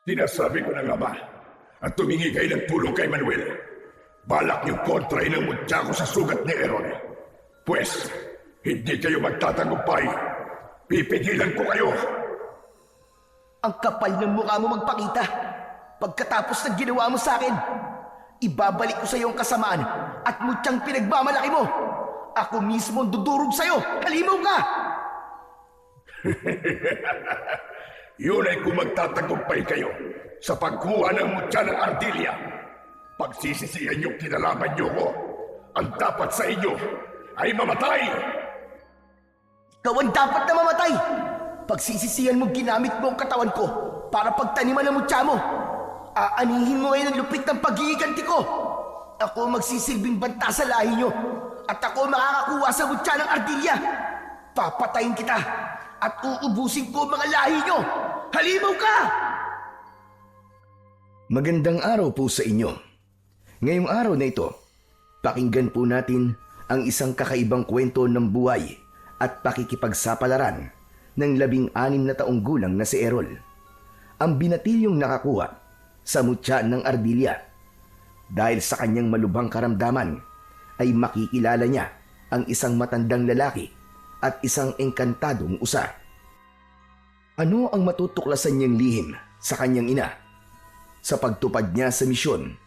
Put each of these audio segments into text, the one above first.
Sinasabi ko na nga ba, at tumingi kayo ng tulong kay Manuel. Balak niyo kontrahin ang mutya ko sa sugat ni Aaron. Pwes, hindi kayo magtatagumpay. Pipigilan ko kayo. Ang kapal ng mukha mo magpakita. Pagkatapos ng ginawa mo sa akin, ibabalik ko sa iyo ang kasamaan at mutyang pinagmamalaki mo. Ako mismo ang dudurog sa iyo. Halimaw ka! Yun ay kung magtatagumpay kayo sa pagkuha ng mutya ng Ardilia. Pagsisisihan niyong kinalaban niyo ko, ang dapat sa inyo ay mamatay! Ikaw ang dapat na mamatay! Pagsisisihan mo ginamit mo ang katawan ko para pagtaniman ng mutya mo. Aanihin mo ngayon ang lupit ng paghihiganti ko. Ako magsisilbing banta sa lahi niyo at ako makakakuha sa mutya ng Ardilia. Papatayin kita at uubusin ko ang mga lahi niyo. Halimaw ka! Magandang araw po sa inyo. Ngayong araw na ito, pakinggan po natin ang isang kakaibang kwento ng buhay at pakikipagsapalaran ng 16 na taong gulang na si Errol. Ang binatilyong nakakuha sa mutya ng Ardilia. Dahil sa kanyang malubhang karamdaman, ay makikilala niya ang isang matandang lalaki at isang engkantadong usa. Ano ang matutuklasan niyang lihim sa kanyang ina? Sa pagtupad niya sa misyon,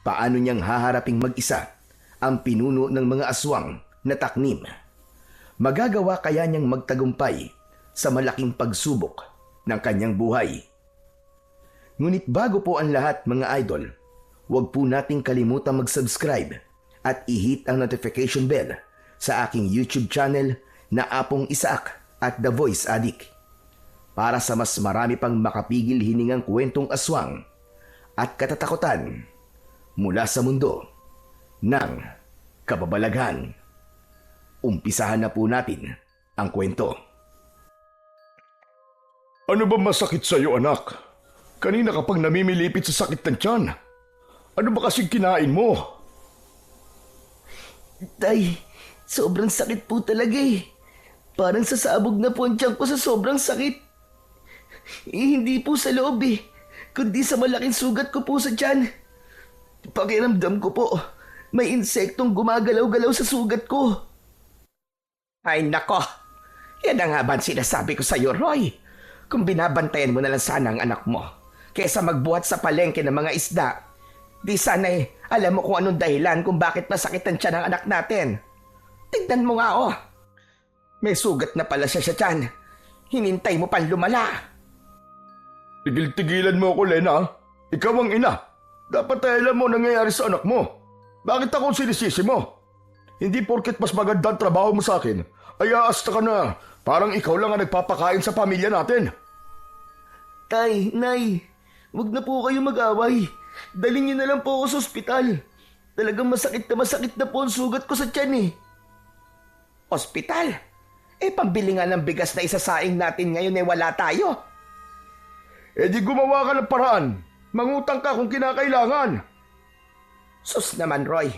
paano niyang haharaping mag-isa ang pinuno ng mga aswang na taknim? Magagawa kaya niyang magtagumpay sa malaking pagsubok ng kanyang buhay? Ngunit bago po ang lahat mga idol, huwag po nating kalimutan mag-subscribe at i-hit ang notification bell sa aking YouTube channel na Apong Isaak at The Voice Addict para sa mas marami pang makapigil hiningang kwentong aswang at katatakutan mula sa mundo ng kababalaghan. Umpisahan na po natin ang kwento. Ano ba masakit sa iyo, anak? Kanina ka pang namimilipit sa sakit ng tiyan. Ano ba kasing kinain mo? Tay, sobrang sakit po talaga eh. Parang sasabog na po ang tiyan ko sa sobrang sakit. Hindi po sa loob eh, kundi sa malaking sugat ko po sa tiyan. Pakiramdam ko po, may insektong gumagalaw-galaw sa sugat ko. Ay nako, yan ang nga ba sinasabi ko sa iyo, Roy? Kung binabantayan mo na lang sana ang anak mo, kaysa magbuhat sa palengke ng mga isda, di sana alam mo kung anong dahilan kung bakit masakit ang tiyan ng anak natin. Tignan mo nga oh, may sugat na pala siya sa tiyan. Hinintay mo pang lumala. Tigil-tigilan mo ako, Lena. Ikaw ang ina. Dapat ay alam mo nangyayari sa anak mo. Bakit ako sinisisi mo? Hindi porket mas maganda ang trabaho mo sa akin, ay aasta ka na. Parang ikaw lang ang nagpapakain sa pamilya natin. Tay, Nay, wag na po kayo mag-away. Dalhin niyo na lang po ako sa ospital. Talagang masakit na po ang sugat ko sa tiyan eh. Ospital? Pambili nga ng bigas na isasaing natin ngayon wala tayo. Di gumawa ka ng paraan. Mangutang ka kung kinakailangan. Sus naman, Roy.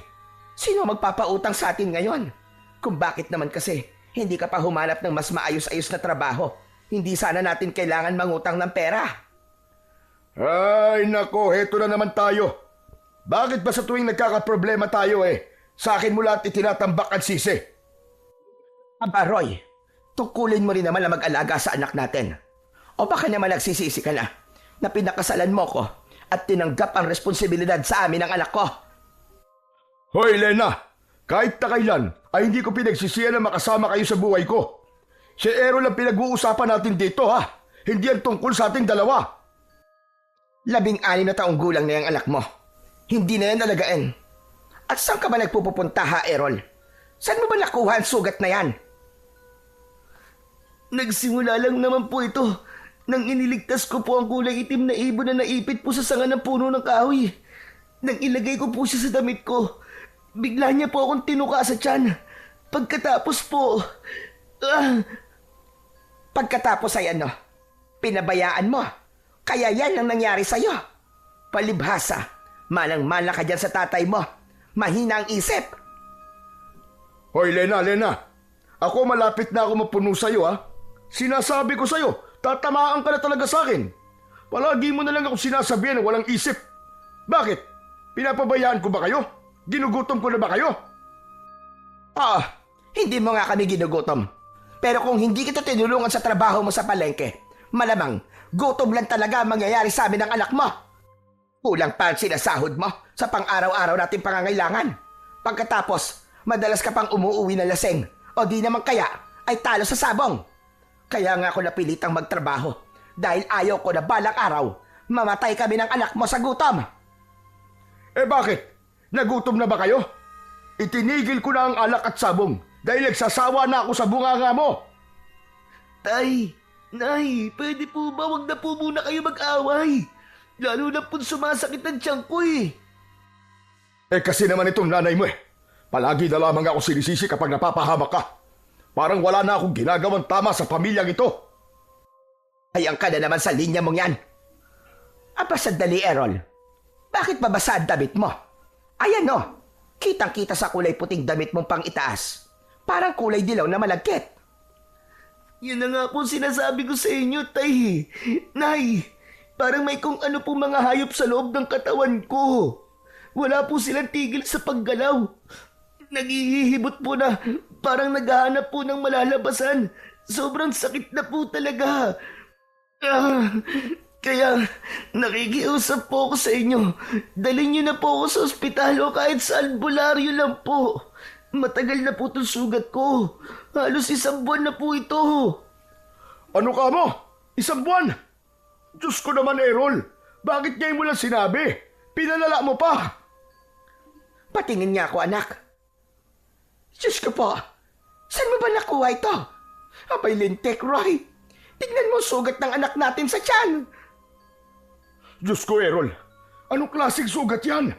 Sino magpapautang sa atin ngayon? Kung bakit naman kasi hindi ka pa humanap ng mas maayos-ayos na trabaho, hindi sana natin kailangan mangutang ng pera. Ay nako, heto na naman tayo. Bakit ba sa tuwing nagkakaproblema tayo sa akin mo lahat itinatambak ang sisi? Aba, Roy, tungkulin mo rin naman na mag-alaga sa anak natin. O baka naman nagsisisi ka na pinakasalan mo ko at tinanggap ang responsibilidad sa amin ng anak ko. Hoy, Lena! Kahit na kailan ay hindi ko pinagsisiyan na makasama kayo sa buhay ko. Si Errol ang pinag-uusapan natin dito, ha? Hindi ang tungkol sa ating dalawa. 16 na taong gulang na yung anak mo. Hindi na yan alagaan. At saan ka ba nagpupunta, ha, Errol? Saan mo ba nakuha ang sugat na yan? Nagsimula lang naman po ito nang iniligtas ko po ang kulay itim na ibon na naipit po sa sanga ng puno ng kahoy. Nang ilagay ko po siya sa damit ko, bigla niya po akong tinuka sa tiyan. Pagkatapos po... Pagkatapos ay ano? Pinabayaan mo. Kaya yan ang nangyari sa'yo. Palibhasa, malang-mala ka dyan sa tatay mo. Mahina ang isip. Hoy, Lena. Ako malapit na ako mapuno sa'yo, ha? Sinasabi ko sa'yo, tatamaan ka na talaga sa akin. Palagi mo na lang ako sinasabihan na walang isip. Bakit? Pinapabayaan ko ba kayo? Ginugutom ko na ba kayo? Oo, hindi mo nga kami ginugutom. Pero kung hindi kita tinulungan sa trabaho mo sa palengke, malamang gutom lang talaga ang mangyayari sa amin ng anak mo. Kulang pa ang sinasahod mo sa pang-araw-araw nating pangangailangan. Pagkatapos, madalas ka pang umuuwi na laseng o di naman kaya ay talo sa sabong. Kaya nga ako napilitang magtrabaho dahil ayaw ko na balang araw mamatay kami ng anak mo sa gutom. Eh bakit? Nagutom na ba kayo? Itinigil ko na ang alak at sabong dahil nagsasawa na ako sa bunganga mo. Tay, Nay, pwede po ba wag na po muna kayo mag-away? Lalo na po sumasakit ang tiyan ko eh. Eh kasi naman itong nanay mo eh. Palagi na lamang ako sinisisi kapag napapahamak ka. Parang wala na akong ginagawang tama sa pamilyang ito. Ayan ka na naman sa linya mong yan. Aba sandali, Errol. Bakit babasa ang damit mo? Ayan o, kitang-kita sa kulay puting damit mong pang itaas. Parang kulay dilaw na malagkit. Yan na nga po sinasabi ko sa inyo, Tay. Nay, parang may kung ano po mga hayop sa loob ng katawan ko. Wala po silang tigil sa paggalaw. Naghihibot po na parang naghahanap po ng malalabasan. Sobrang sakit na po talaga. Kaya nakikiusap po ako sa inyo. Dalhin niyo na po ako sa ospital o kahit sa albularyo lang po. Matagal na po itong sugat ko. Halos 1 buwan na po ito. Ano ka mo? 1 buwan? Diyos ko naman, Errol. Bakit ngayon mo lang sinabi? Pinalala mo pa. Patingin niya ako, anak. Diyos ko po. Saan mo ba nakuha ito? Abay lintik, Roy. Tignan mo sugat ng anak natin sa tiyan. Diyos ko, Errol. Anong klaseng sugat yan?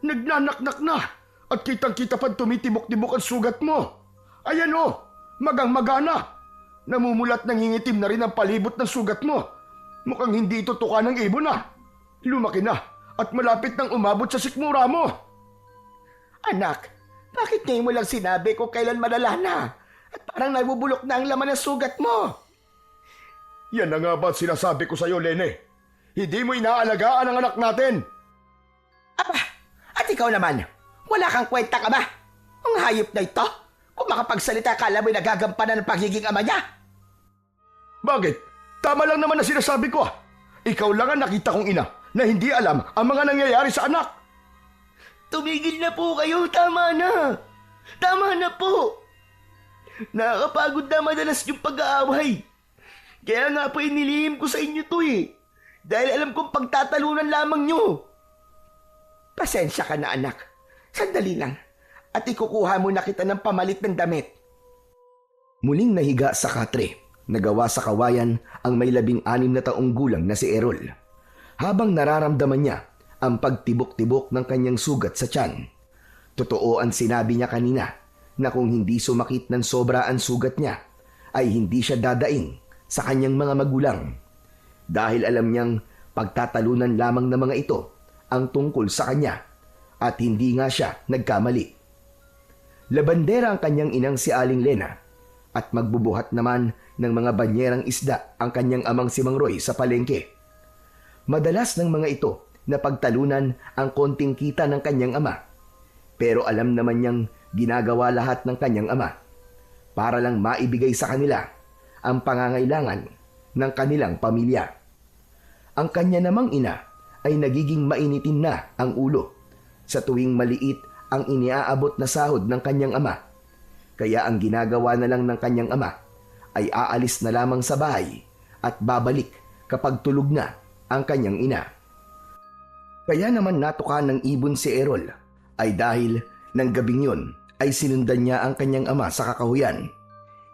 Nagnanaknak na. At kitang-kita pa tumitibok-tibok ang sugat mo. Ayan o, magang-maga na. Namumulat nangingitim na rin ang palibot ng sugat mo. Mukhang hindi ito tuka ng ibon na. Lumaki na at malapit nang umabot sa sikmura mo. Anak, bakit ngayon mo lang sinabi kung kailan malala na? At parang nabubulok na ang laman ng sugat mo. Yan na nga ba sinasabi ko sa'yo, Lene? Hindi mo inaalagaan ang anak natin. Aba, at ikaw naman, wala kang kwenta ka ba? Ang hayop na ito, kung makapagsalita ka alam mo'y nagagampanan ng pagiging ama niya. Bakit? Tama lang naman na sinasabi ko. Ikaw lang ang nakita kong ina na hindi alam ang mga nangyayari sa anak. Tumigil na po kayo, tama na. Tama na po. Nakakapagod na madalas yung pag-aaway. Kaya nga po inilihim ko sa inyo to eh. Dahil alam kong pagtatalunan lamang nyo. Pasensya ka na anak. Sandali lang. At ikukuha mo na kita ng pamalit ng damit. Muling nahiga sa katre, nagawa sa kawayan ang may 16 na taong gulang na si Errol. Habang nararamdaman niya ang pagtibok-tibok ng kanyang sugat sa tiyan. Totoo ang sinabi niya kanina na kung hindi sumakit ng sobra ang sugat niya, ay hindi siya dadaing sa kanyang mga magulang. Dahil alam niyang pagtatalunan lamang ng mga ito ang tungkol sa kanya at hindi nga siya nagkamali. Labandera ang kanyang inang si Aling Lena at magbubuhat naman ng mga banyerang isda ang kanyang amang si Mang Roy sa palengke. Madalas ng mga ito na pagtalunan ang konting kita ng kanyang ama. Pero alam naman niyang ginagawa lahat ng kanyang ama para lang maibigay sa kanila ang pangangailangan ng kanilang pamilya. Ang kanya namang ina ay nagiging mainitin na ang ulo sa tuwing maliit ang iniaabot na sahod ng kanyang ama. Kaya ang ginagawa na lang ng kanyang ama ay aalis na lamang sa bahay at babalik kapag tulog na ang kanyang ina. Kaya naman natuka ng ibon si Errol ay dahil ng gabing yon ay sinundan niya ang kanyang ama sa kakahuyan.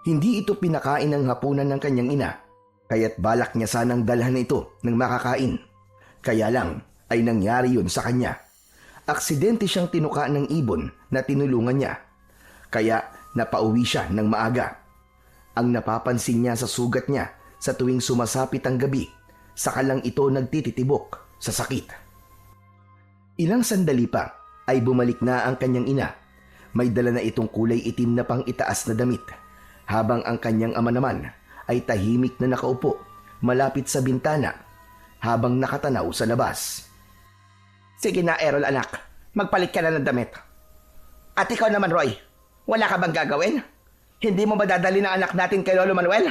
Hindi ito pinakain ng hapunan ng kanyang ina, kaya't balak niya sanang dalhan ito ng makakain. Kaya lang ay nangyari yun sa kanya. Aksidente siyang tinuka ng ibon na tinulungan niya, kaya napauwi siya ng maaga. Ang napapansin niya sa sugat niya sa tuwing sumasapit ang gabi, saka lang ito nagtititibok sa sakit. Ilang sandali pa ay bumalik na ang kanyang ina. May dala na itong kulay itim na pang itaas na damit, habang ang kanyang ama naman ay tahimik na nakaupo malapit sa bintana habang nakatanaw sa labas. Sige na, Errol anak. Magpalit ka na ng damit. At ikaw naman, Roy. Wala ka bang gagawin? Hindi mo ba dadali ng anak natin kay Lolo Manuel?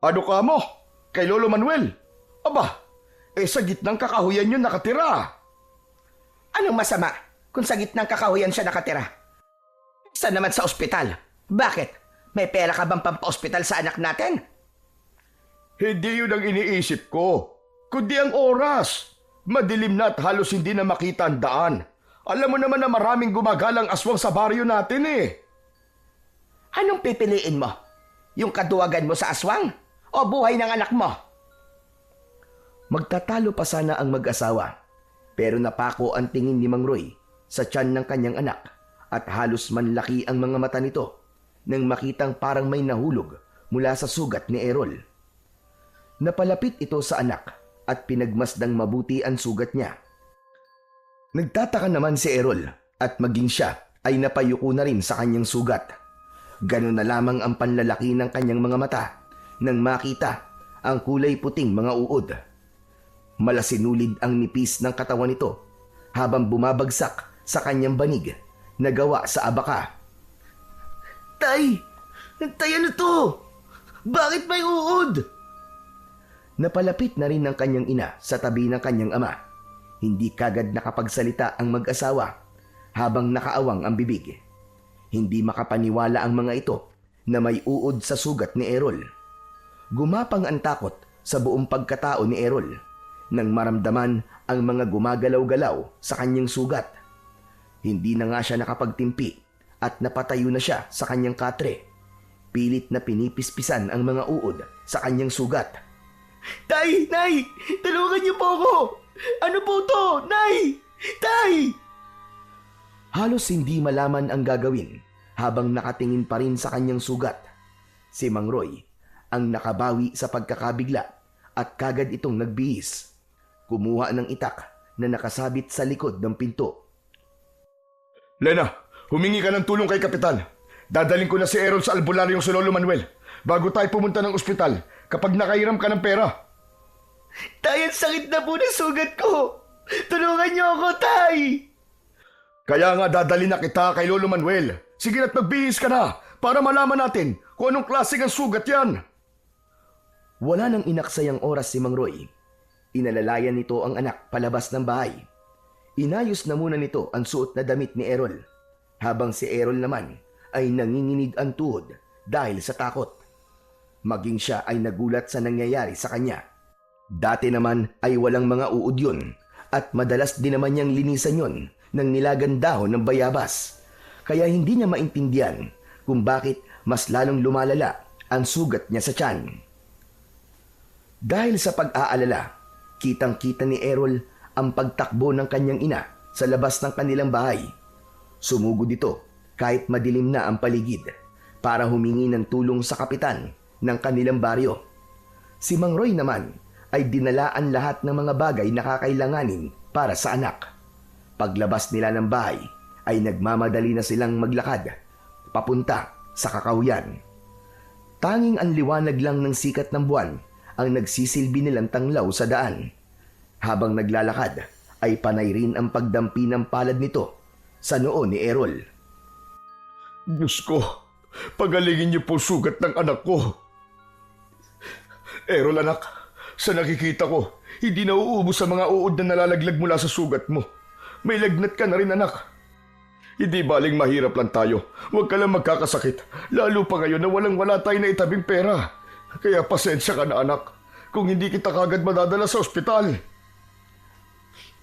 Ano ka mo? Kay Lolo Manuel? Aba, sa gitnang kakahuyan yun nakatira. Anong masama kung sa gitnang kakahuyan siya nakatira? Saan naman sa ospital? Bakit? May pera ka bang pampa-ospital sa anak natin? Hindi yun ang iniisip ko, kundi ang oras. Madilim na at halos hindi na makita ang daan. Alam mo naman na maraming gumagalang aswang sa baryo natin eh. Anong pipiliin mo? Yung kaduwagan mo sa aswang? O buhay ng anak mo? Magtatalo pa sana ang mag-asawa, pero napako ang tingin ni Mang Roy sa tiyan ng kanyang anak at halos manlaki ang mga mata nito nang makitang parang may nahulog mula sa sugat ni Errol. Napalapit ito sa anak at pinagmasdang mabuti ang sugat niya. Nagtataka naman si Errol at maging siya ay napayuko na rin sa kanyang sugat. Ganun na lamang ang panlalaki ng kanyang mga mata nang makita ang kulay puting mga uod. Malasinulid ang nipis ng katawan nito habang bumabagsak sa kanyang banig na gawa sa abaka. Tay! Tay, ano to? Bakit may uod? Napalapit na rin ng kanyang ina sa tabi ng kanyang ama. Hindi kagad nakapagsalita ang mag-asawa habang nakaawang ang bibig. Hindi makapaniwala ang mga ito na may uod sa sugat ni Errol. Gumapang ang takot sa buong pagkatao ni Errol nang maramdaman ang mga gumagalaw-galaw sa kanyang sugat. Hindi na nga siya nakapagtimpi at napatayo na siya sa kanyang katre. Pilit na pinipispisan ang mga uod sa kanyang sugat. Tay! Nay! Tulungan niyo po ako! Ano po to? Nay! Tay! Halos hindi malaman ang gagawin habang nakatingin pa rin sa kanyang sugat. Si Mang Roy ang nakabawi sa pagkakabigla at kagad itong nagbihis. Kumuha ng itak na nakasabit sa likod ng pinto. Lena, humingi ka ng tulong kay Kapitan. Dadaling ko na si Errol sa albularyong si Lolo Manuel bago tayo pumunta ng ospital kapag nakahiram ka ng pera. Tay, ang sakit na po ng sugat ko! Tulungan niyo ako, Tay! Kaya nga dadali na kita kay Lolo Manuel. Sige na't magbihis ka na para malaman natin kung anong klaseng ang sugat yan. Wala nang inaksayang oras si Mang Roy. Inalalayan nito ang anak palabas ng bahay. Inayos na muna nito ang suot na damit ni Errol, habang si Errol naman ay nanginginig ang tuhod dahil sa takot. Maging siya ay nagulat sa nangyayari sa kanya. Dati naman ay walang mga uod yun at madalas din naman niyang linisan yun ng nilagang dahon ng bayabas. Kaya hindi niya maintindihan kung bakit mas lalong lumalala ang sugat niya sa tiyan. Dahil sa pag-aalala, kitang-kita ni Errol ang pagtakbo ng kanyang ina sa labas ng kanilang bahay. Sumugod ito kahit madilim na ang paligid para humingi ng tulong sa kapitan ng kanilang baryo. Si Mang Roy naman ay dinalaan lahat ng mga bagay na kakailanganin para sa anak. Paglabas nila ng bahay ay nagmamadali na silang maglakad papunta sa kakahuyan. Tanging ang liwanag lang ng sikat ng buwan ang nagsisilbi nilang tanglaw sa daan. Habang naglalakad ay panay rin ang pagdampi ng palad nito sa noo ni Errol. Diyos ko, pagalingin niyo po sugat ng anak ko. Errol anak, sa nakikita ko, hindi na uubos sa mga uod na nalalaglag mula sa sugat mo. May lagnat ka na rin anak. Hindi baling mahirap lang tayo. Huwag ka lang magkakasakit. Lalo pa ngayon na walang-wala tayo na itabing pera. Kaya pasensya ka na anak. Kung hindi kita kagad madadala sa ospital.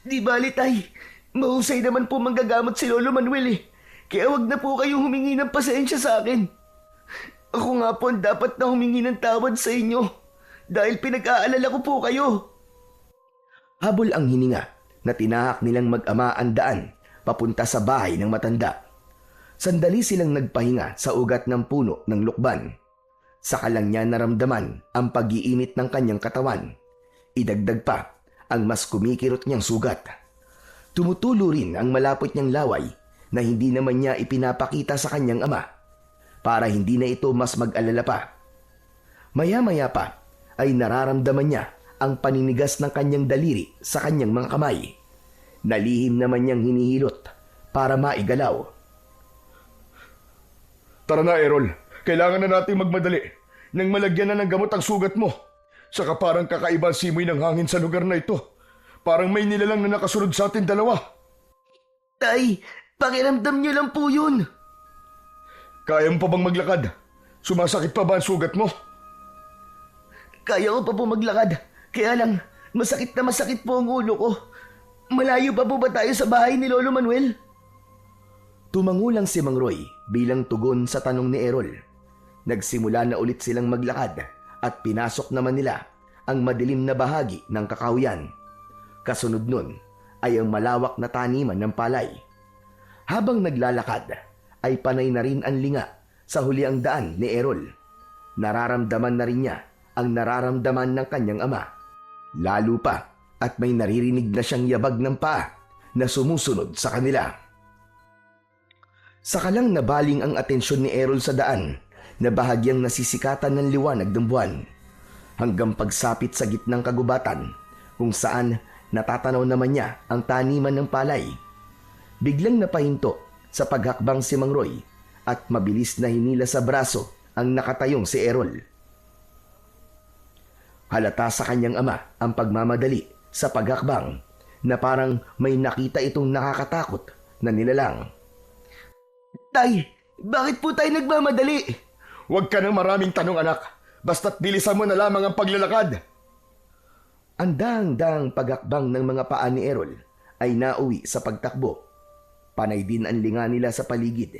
Di bali, Tay. Mahusay naman po manggagamot si Lolo Manuel eh. Kaya wag na po kayong humingi ng pasensya sa akin. Ako nga po ang dapat na humingi ng tawad sa inyo. Dahil pinag-aalala ko po kayo. Habol ang hininga na tinahak nilang mag-ama ang daan papunta sa bahay ng matanda. Sandali silang nagpahinga sa ugat ng puno ng lukban. Saka lang niya naramdaman ang pag-iinit ng kanyang katawan. Idagdag pa ang mas kumikirot niyang sugat. Tumutulo rin ang malapot niyang laway na hindi naman niya ipinapakita sa kanyang ama para hindi na ito mas mag-alala pa. Maya-maya pa ay nararamdaman niya ang paninigas ng kanyang daliri sa kanyang mga kamay. Nalihim naman niyang hinihilot para maigalaw. Tara na, Errol. Kailangan na natin magmadali. Nang malagyan na ng gamot ang sugat mo. Saka parang kakaiba ang simoy ng hangin sa lugar na ito. Parang may nilalang na nakasunod sa atin dalawa. Tay, pakiramdam niyo lang po yun. Kaya mo pa bang maglakad? Sumasakit pa ba ang sugat mo? Kaya ko pa po maglakad. Kaya lang, masakit na masakit po ang ulo ko. Malayo pa po ba tayo sa bahay ni Lolo Manuel? Tumangulang si Mang Roy bilang tugon sa tanong ni Errol. Nagsimula na ulit silang maglakad at pinasok naman nila ang madilim na bahagi ng kakahuyan. Kasunod nun ay ang malawak na taniman ng palay. Habang naglalakad ay panay na rin ang linga sa huli ang daan ni Errol. Nararamdaman na rin niya ang nararamdaman ng kanyang ama. Lalo pa at may naririnig na siyang yabag ng paa na sumusunod sa kanila. Sakalang nabaling ang atensyon ni Errol sa daan na bahagyang nasisikatan ng liwanag ng buwan hanggang pagsapit sa gitnang kagubatan kung saan natatanaw naman niya ang taniman ng palay. Biglang napahinto sa paghakbang si Mang Roy at mabilis na hinila sa braso ang nakatayong si Errol. Halata sa kanyang ama ang pagmamadali sa paghakbang na parang may nakita itong nakakatakot na nilalang. Tay, bakit po tayo nagmamadali? Huwag ka ng maraming tanong, anak. Basta't bilisan mo na lamang ang paglalakad. Ang daang-daang paghakbang ng mga paa ni Errol ay nauwi sa pagtakbo. Panay din ang linga nila sa paligid.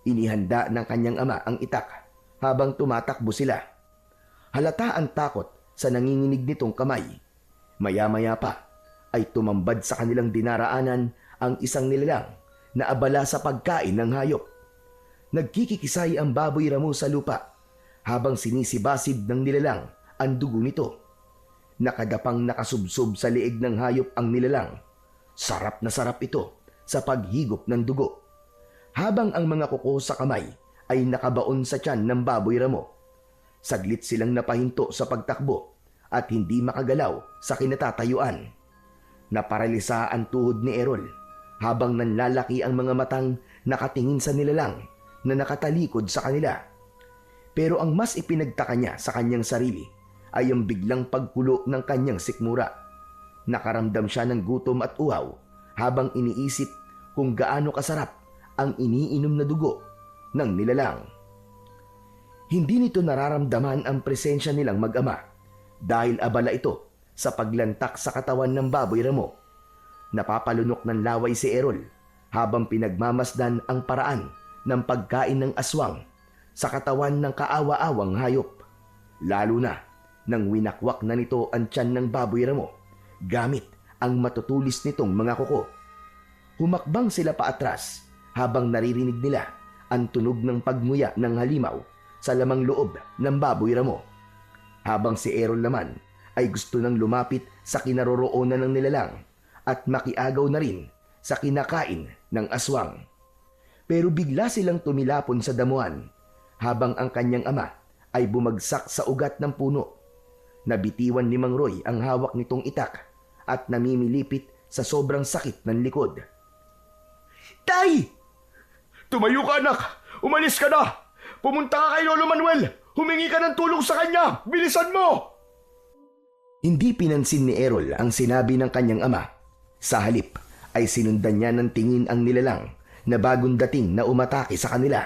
Inihanda ng kanyang ama ang itak habang tumatakbo sila. Halata ang takot sa nanginginig nitong kamay. Maya-maya pa ay tumambad sa kanilang dinaraanan ang isang nilalang na abala sa pagkain ng hayop. Nagkikikisay ang baboy ramo sa lupa habang sinisibasib ng nilalang ang dugo nito. Nakadapang nakasubsob sa liig ng hayop ang nilalang. Sarap na sarap ito sa paghigop ng dugo. Habang ang mga kuko sa kamay ay nakabaon sa tiyan ng baboy ramo. Saglit silang napahinto sa pagtakbo at hindi makagalaw sa kinatatayuan. Naparalisa ang tuhod ni Errol habang nanlalaki ang mga matang nakatingin sa nilalang na nakatalikod sa kanila. Pero ang mas ipinagtaka niya sa kanyang sarili ay ang biglang pagkulo ng kanyang sikmura. Nakaramdam siya ng gutom at uhaw habang iniisip kung gaano kasarap ang iniinom na dugo ng nilalang. Hindi nito nararamdaman ang presensya nilang mag-ama dahil abala ito sa paglantak sa katawan ng baboy ramo. Napapalunok ng laway si Errol habang pinagmamasdan ang paraan ng pagkain ng aswang sa katawan ng kaawa-awang hayop. Lalo na nang winakwak na nito ang tiyan ng baboy ramo gamit ang matutulis nitong mga kuko. Humakbang sila paatras habang naririnig nila ang tunog ng pagmuya ng halimaw sa lamang loob ng baboy ramo. Habang si Errol naman ay gusto nang lumapit sa kinaroroonan ng nilalang at makiagaw na rin sa kinakain ng aswang. Pero bigla silang tumilapon sa damuhan habang ang kanyang ama ay bumagsak sa ugat ng puno. Nabitiwan ni Mang Roy ang hawak nitong itak at namimilipit sa sobrang sakit ng likod. Tay! Tumayo ka, anak! Umalis ka na! Pumunta ka kay Lolo Manuel! Humingi ka ng tulong sa kanya! Bilisan mo! Hindi pinansin ni Errol ang sinabi ng kanyang ama. Sa halip ay sinundan niya ng tingin ang nilalang na bagong dating na umatake sa kanila.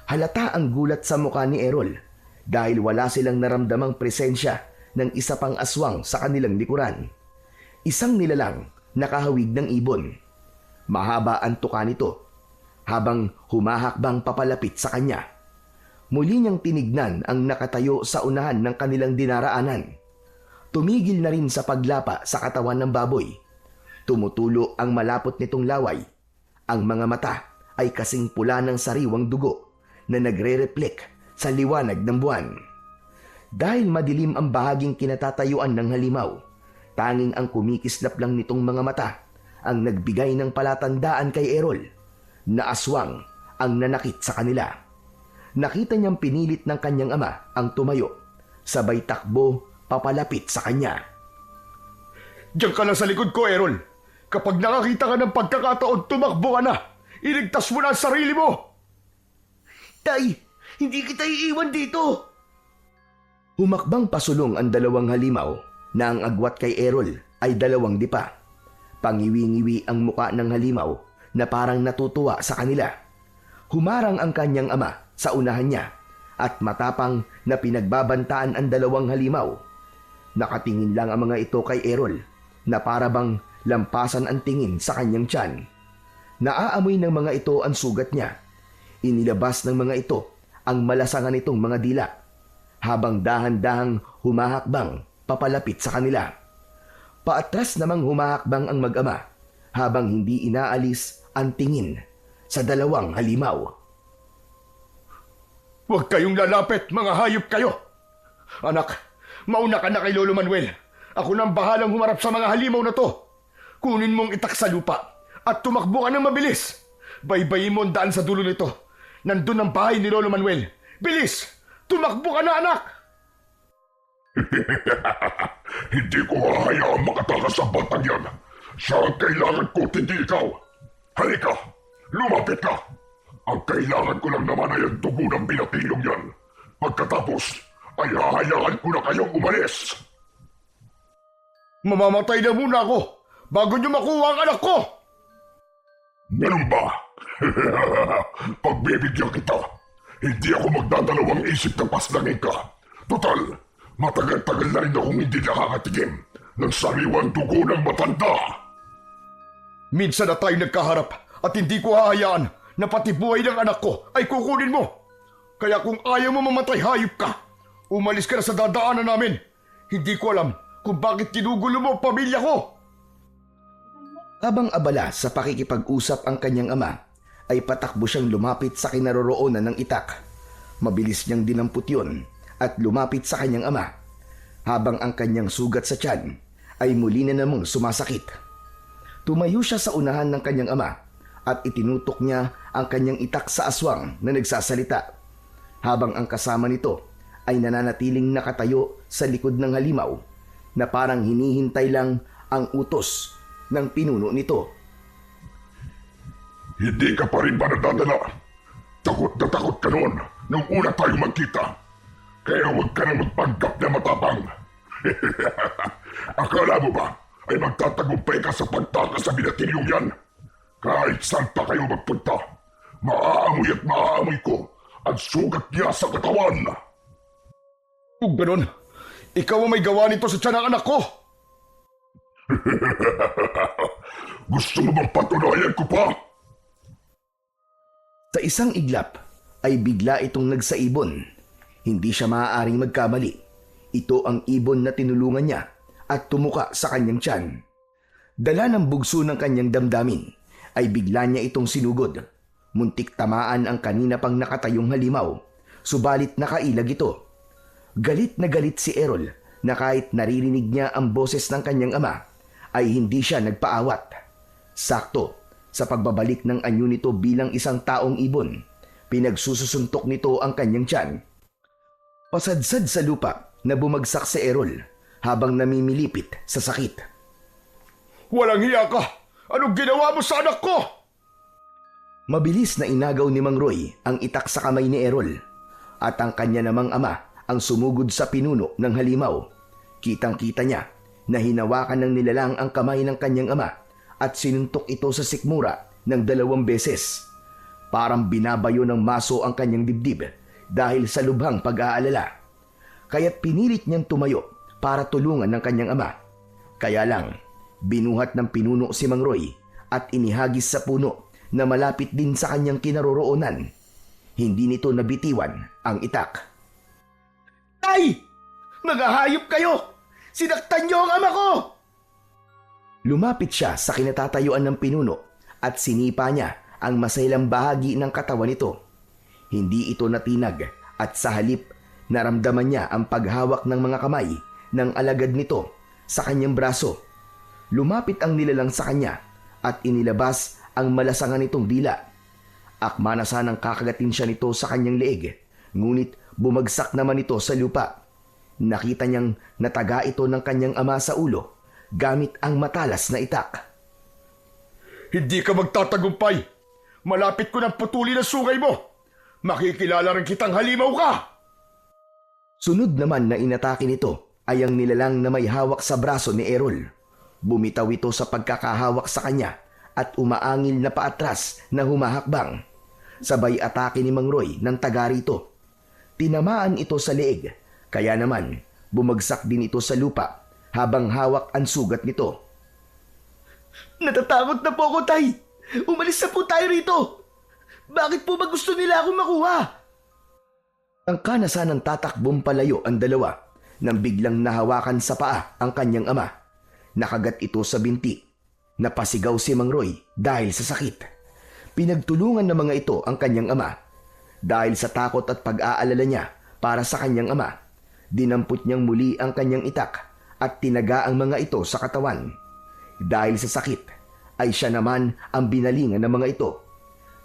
Halata ang gulat sa mukha ni Errol dahil wala silang naramdamang presensya ng isa pang aswang sa kanilang likuran. Isang nilalang nakahawig ng ibon. Mahaba ang tuka nito habang humahakbang papalapit sa kanya. Muli niyang tinignan ang nakatayo sa unahan ng kanilang dinaraanan. Tumigil na rin sa paglapa sa katawan ng baboy. Tumutulo ang malapot nitong laway. Ang mga mata ay kasing pula ng sariwang dugo na nagre-reflect sa liwanag ng buwan. Dahil madilim ang bahaging kinatatayuan ng halimaw, tanging ang kumikislap lang nitong mga mata ang nagbigay ng palatandaan kay Errol na aswang ang nanakit sa kanila. Nakita niyang pinilit ng kanyang ama ang tumayo. Sabay takbo papalapit sa kanya. Diyan ka lang sa likod ko, Errol. Kapag nakakita ka ng pagkakataon, tumakbo ka na. Iligtas mo na ang sarili mo. Tay, hindi kita iiwan dito. Humakbang pasulong ang dalawang halimaw na ang agwat kay Errol ay dalawang dipa. Pangiwi-ngiwi ang muka ng halimaw na parang natutuwa sa kanila. Humarang ang kanyang ama sa unahan niya at matapang na pinagbabantaan ang dalawang halimaw. Nakatingin lang ang mga ito kay Errol na parabang lampasan ang tingin sa kanyang tiyan. Naaamoy ng mga ito ang sugat niya. Inilabas ng mga ito ang malasangan nitong mga dila habang dahan-dahang humahakbang papalapit sa kanila. Paatras namang humahakbang ang mag-ama habang hindi inaalis ang tingin sa dalawang halimaw. Huwag kayong lalapit, mga hayop kayo. Anak, mauna ka na kay Lolo Manuel. Ako nang bahalang humarap sa mga halimaw na to. Kunin mong itak sa lupa at tumakbo ka ng mabilis. Baybayin mo ang daan sa dulo nito. Nandun ang bahay ni Lolo Manuel. Bilis! Tumakbo ka na, anak! Hindi ko hahayaang makatakas sa batang yan. Siya ang kailangan ko, hindi ikaw. Halika, lumapit ka. Ang kailangan ko lang naman ay ang dugo ng binatilyong yan. Pagkatapos, ay hahayaan ko na kayong umalis. Mamamatay na muna ako bago niyo makuha ang anak ko! Ganun ba? Pagbibigyan kita. Hindi ako magdadalawang isip na paslangin ka. Total, matagal-tagal na rin akong hindi nakakatigim ng sariwang dugo ng matanda. Minsan na tayo nagkaharap at hindi ko hahayaan na pati buhay ng anak ko ay kukunin mo. Kaya kung ayaw mo mamatay, hayop ka. Umalis ka na sa dadaanan namin. Hindi ko alam kung bakit ginugulo mo ang pamilya ko. Habang abala sa pakikipag-usap ang kanyang ama, ay patakbo siyang lumapit sa kinaroroonan ng itak. Mabilis niyang dinamput yun at lumapit sa kanyang ama, habang ang kanyang sugat sa tiyan ay muli na namang sumasakit. Tumayo siya sa unahan ng kanyang ama at itinutok niya ang kanyang itak sa aswang na nagsasalita, habang ang kasama nito ay nananatiling nakatayo sa likod ng halimaw na parang hinihintay lang ang utos ng pinuno nito. Hindi ka pa rin ba nadadala? Takot na takot ka noon nung una tayo magkita. Kaya huwag ka nang magpanggap na matapang. Akala mo ba ay magtatagumpay ka sa pagtakas sa binatilyong yan? Kahit saan pa kayo magpunta, maaamoy at maaamoy ko ang sugat niya sa katawan. Kung ganun, ikaw ang may gawa nito sa tiyan ng anak ko. Gusto mo bang patunayan ko pa? Sa isang iglap ay bigla itong nagsaibon. Hindi siya maaaring magkamali. Ito ang ibon na tinulungan niya at tumuka sa kanyang tiyan. Dala ng bugso ng kanyang damdamin ay bigla niya itong sinugod. Muntik tamaan ang kanina pang nakatayong halimaw, subalit nakailag ito. Galit na galit si Errol na kahit naririnig niya ang boses ng kanyang ama ay hindi siya nagpaawat. Sakto, sa pagbabalik ng anyo nito bilang isang taong ibon, pinagsususuntok nito ang kanyang tiyan. Pasadsad sa lupa na bumagsak si Errol habang namimilipit sa sakit. Walang hiya ka! Anong ginawa mo sa anak ko? Mabilis na inagaw ni Mang Roy ang itak sa kamay ni Errol at ang kanya namang ama ang sumugod sa pinuno ng halimaw. Kitang-kita niya na hinawakan ng nilalang ang kamay ng kanyang ama at sinuntok ito sa sikmura ng 2 beses. Parang binabayo ng maso ang kanyang dibdib dahil sa lubhang pag-aalala. Kaya't pinilit niyang tumayo para tulungan ng kanyang ama. Kaya lang, binuhat ng pinuno si Mang Roy at inihagis sa puno na malapit din sa kanyang kinaroroonan. Hindi nito nabitiwan ang itak. Tay! Mga hayop kayo! Sinaktan niyo ang ama ko! Lumapit siya sa kinatatayuan ng pinuno at sinipa niya ang masailang bahagi ng katawan nito. Hindi ito natinag at sa halip naramdaman niya ang paghawak ng mga kamay ng alagad nito sa kanyang braso. Lumapit ang nilalang sa kanya at inilabas ang malasangan nitong dila. Akma na sanang kakagatin siya nito sa kanyang leeg, ngunit bumagsak naman ito sa lupa. Nakita niyang nataga ito ng kanyang ama sa ulo gamit ang matalas na itak. Hindi ka magtatagumpay. Malapit ko ng putulin ang sungay mo. Makikilala rin kitang halimaw ka. Sunod naman na inatake nito ay ang nilalang na may hawak sa braso ni Errol. Bumitaw ito sa pagkakahawak sa kanya at umaangil na paatras na humahakbang. Sabay atake ni Mang Roy ng taga rito. Tinamaan ito sa leeg, kaya naman bumagsak din ito sa lupa habang hawak ang sugat nito. Natatakot na po ako, Tay. Umalis na po tayo rito. Bakit po ba gusto nila akong makuha? Ang kanasanang tatakbong palayo ang dalawa nang biglang nahawakan sa paa ang kanyang ama. Nakagat ito sa binti. Napasigaw si Mang Roy dahil sa sakit. Pinagtulungan ng mga ito ang kanyang ama. Dahil sa takot at pag-aalala niya para sa kanyang ama, dinampot niyang muli ang kanyang itak at tinaga ang mga ito sa katawan. Dahil sa sakit, ay siya naman ang binalingan ng mga ito.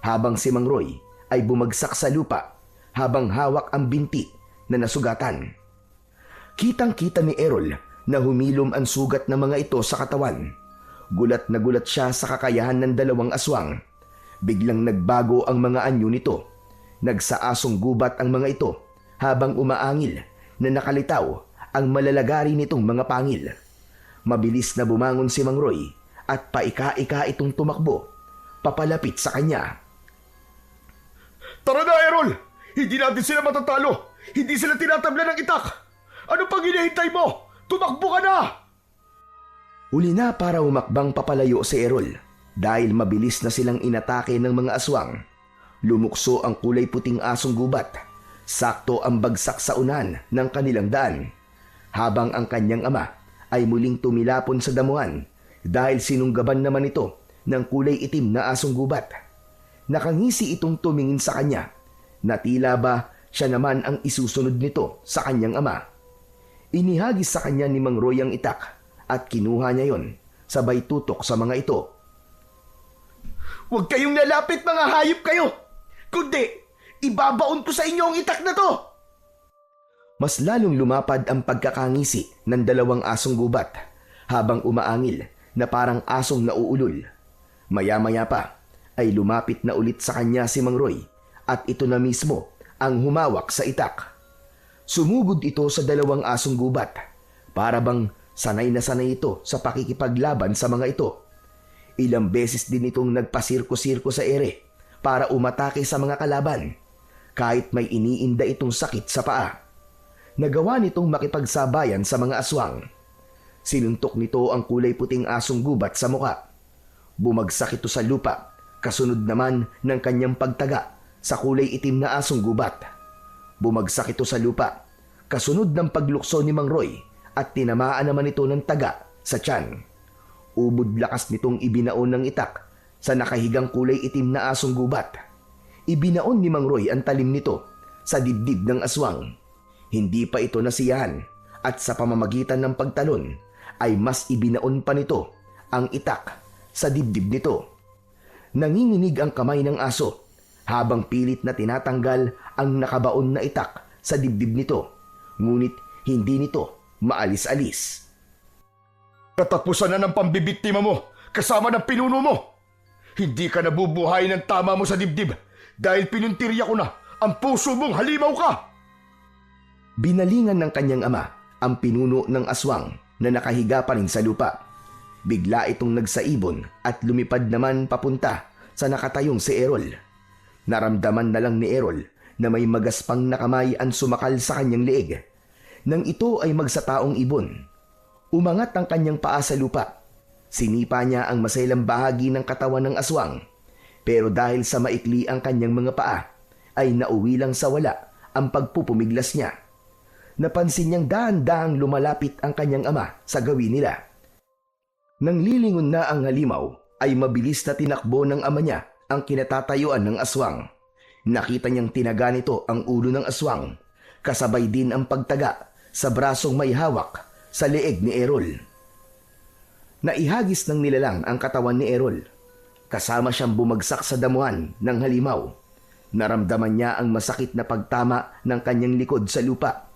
Habang si Mang Roy ay bumagsak sa lupa habang hawak ang binti na nasugatan. Kitang-kita ni Errol na humilom ang sugat ng mga ito sa katawan. Gulat na gulat siya sa kakayahan ng dalawang aswang. Biglang nagbago ang mga anyo nito. Nagsaasong gubat ang mga ito habang umaangil na nakalitaw ang malalagari nitong mga pangil. Mabilis na bumangon si Mang Roy at paika-ika itong tumakbo papalapit sa kanya. Tara na, Errol! Hindi natin sila matatalo. Hindi sila tinatabla ng itak. Ano pang hinihintay mo? Tumakbo ka na! Uli na para humakbang papalayo si Errol dahil mabilis na silang inatake ng mga aswang. Lumukso ang kulay puting asong gubat. Sakto ang bagsak sa unan ng kanilang daan. Habang ang kanyang ama ay muling tumilapon sa damuhan dahil sinunggaban naman ito ng kulay itim na asong gubat. Nakangisi itong tumingin sa kanya na tila ba siya naman ang isusunod nito sa kanyang ama. Inihagis sa kanya ni Mang Roy ang itak at kinuha niya yon sabay tutok sa mga ito. Huwag kayong lalapit, mga hayop kayo! Kundi, ibabaon ko sa inyo ang itak na to! Mas lalong lumapad ang pagkakangisi ng dalawang asong gubat habang umaangil na parang asong nauulol. Maya-maya pa ay lumapit na ulit sa kanya si Mang Roy at ito na mismo ang humawak sa itak. Sumugod ito sa dalawang asong gubat para bang sanay na sanay ito sa pakikipaglaban sa mga ito. Ilang beses din itong nagpasirko-sirko sa ere para umatake sa mga kalaban kahit may iniinda itong sakit sa paa. Nagawa nitong makipagsabayan sa mga aswang. Sinuntok nito ang kulay puting asong gubat sa muka. Bumagsak ito sa lupa, kasunod naman ng kanyang pagtaga sa kulay itim na asong gubat. Bumagsak ito sa lupa, kasunod ng paglukso ni Mang Roy at tinamaan naman ito ng taga sa tiyan. Ubod lakas nitong ibinaon ng itak sa nakahigang kulay itim na asong gubat. Ibinaon ni Mang Roy ang talim nito sa dibdib ng aswang. Hindi pa ito nasiyahan at sa pamamagitan ng pagtalon ay mas ibinaon pa nito ang itak sa dibdib nito. Nanginginig ang kamay ng aso habang pilit na tinatanggal ang nakabaon na itak sa dibdib nito. Ngunit hindi nito maalis-alis. Katapusan na ng pambibiktima mo kasama ng pinuno mo. Hindi ka nabubuhay ng tama mo sa dibdib dahil pinuntirya ko na ang puso mong halimaw ka. Binalingan ng kanyang ama ang pinuno ng aswang na nakahiga pa rin sa lupa. Bigla itong nagsaibon at lumipad naman papunta sa nakatayong si Errol. Naramdaman na lang ni Errol na may magaspang na kamay ang sumakal sa kanyang leeg. Nang ito ay magsataong ibon, umangat ang kanyang paa sa lupa. Sinipa niya ang masailang bahagi ng katawan ng aswang. Pero dahil sa maikli ang kanyang mga paa, ay nauwi lang sa wala ang pagpupumiglas niya. Napansin niyang dahan-dahang lumalapit ang kanyang ama sa gawin nila. Nang lilingon na ang halimaw, ay mabilis na tinakbo ng ama niya ang kinatatayuan ng aswang. Nakita niyang tinaga nito ang ulo ng aswang, kasabay din ang pagtaga sa brasong may hawak sa leeg ni Errol. Naihagis ng nilalang ang katawan ni Errol. Kasama siyang bumagsak sa damuhan ng halimaw. Naramdaman niya ang masakit na pagtama ng kanyang likod sa lupa.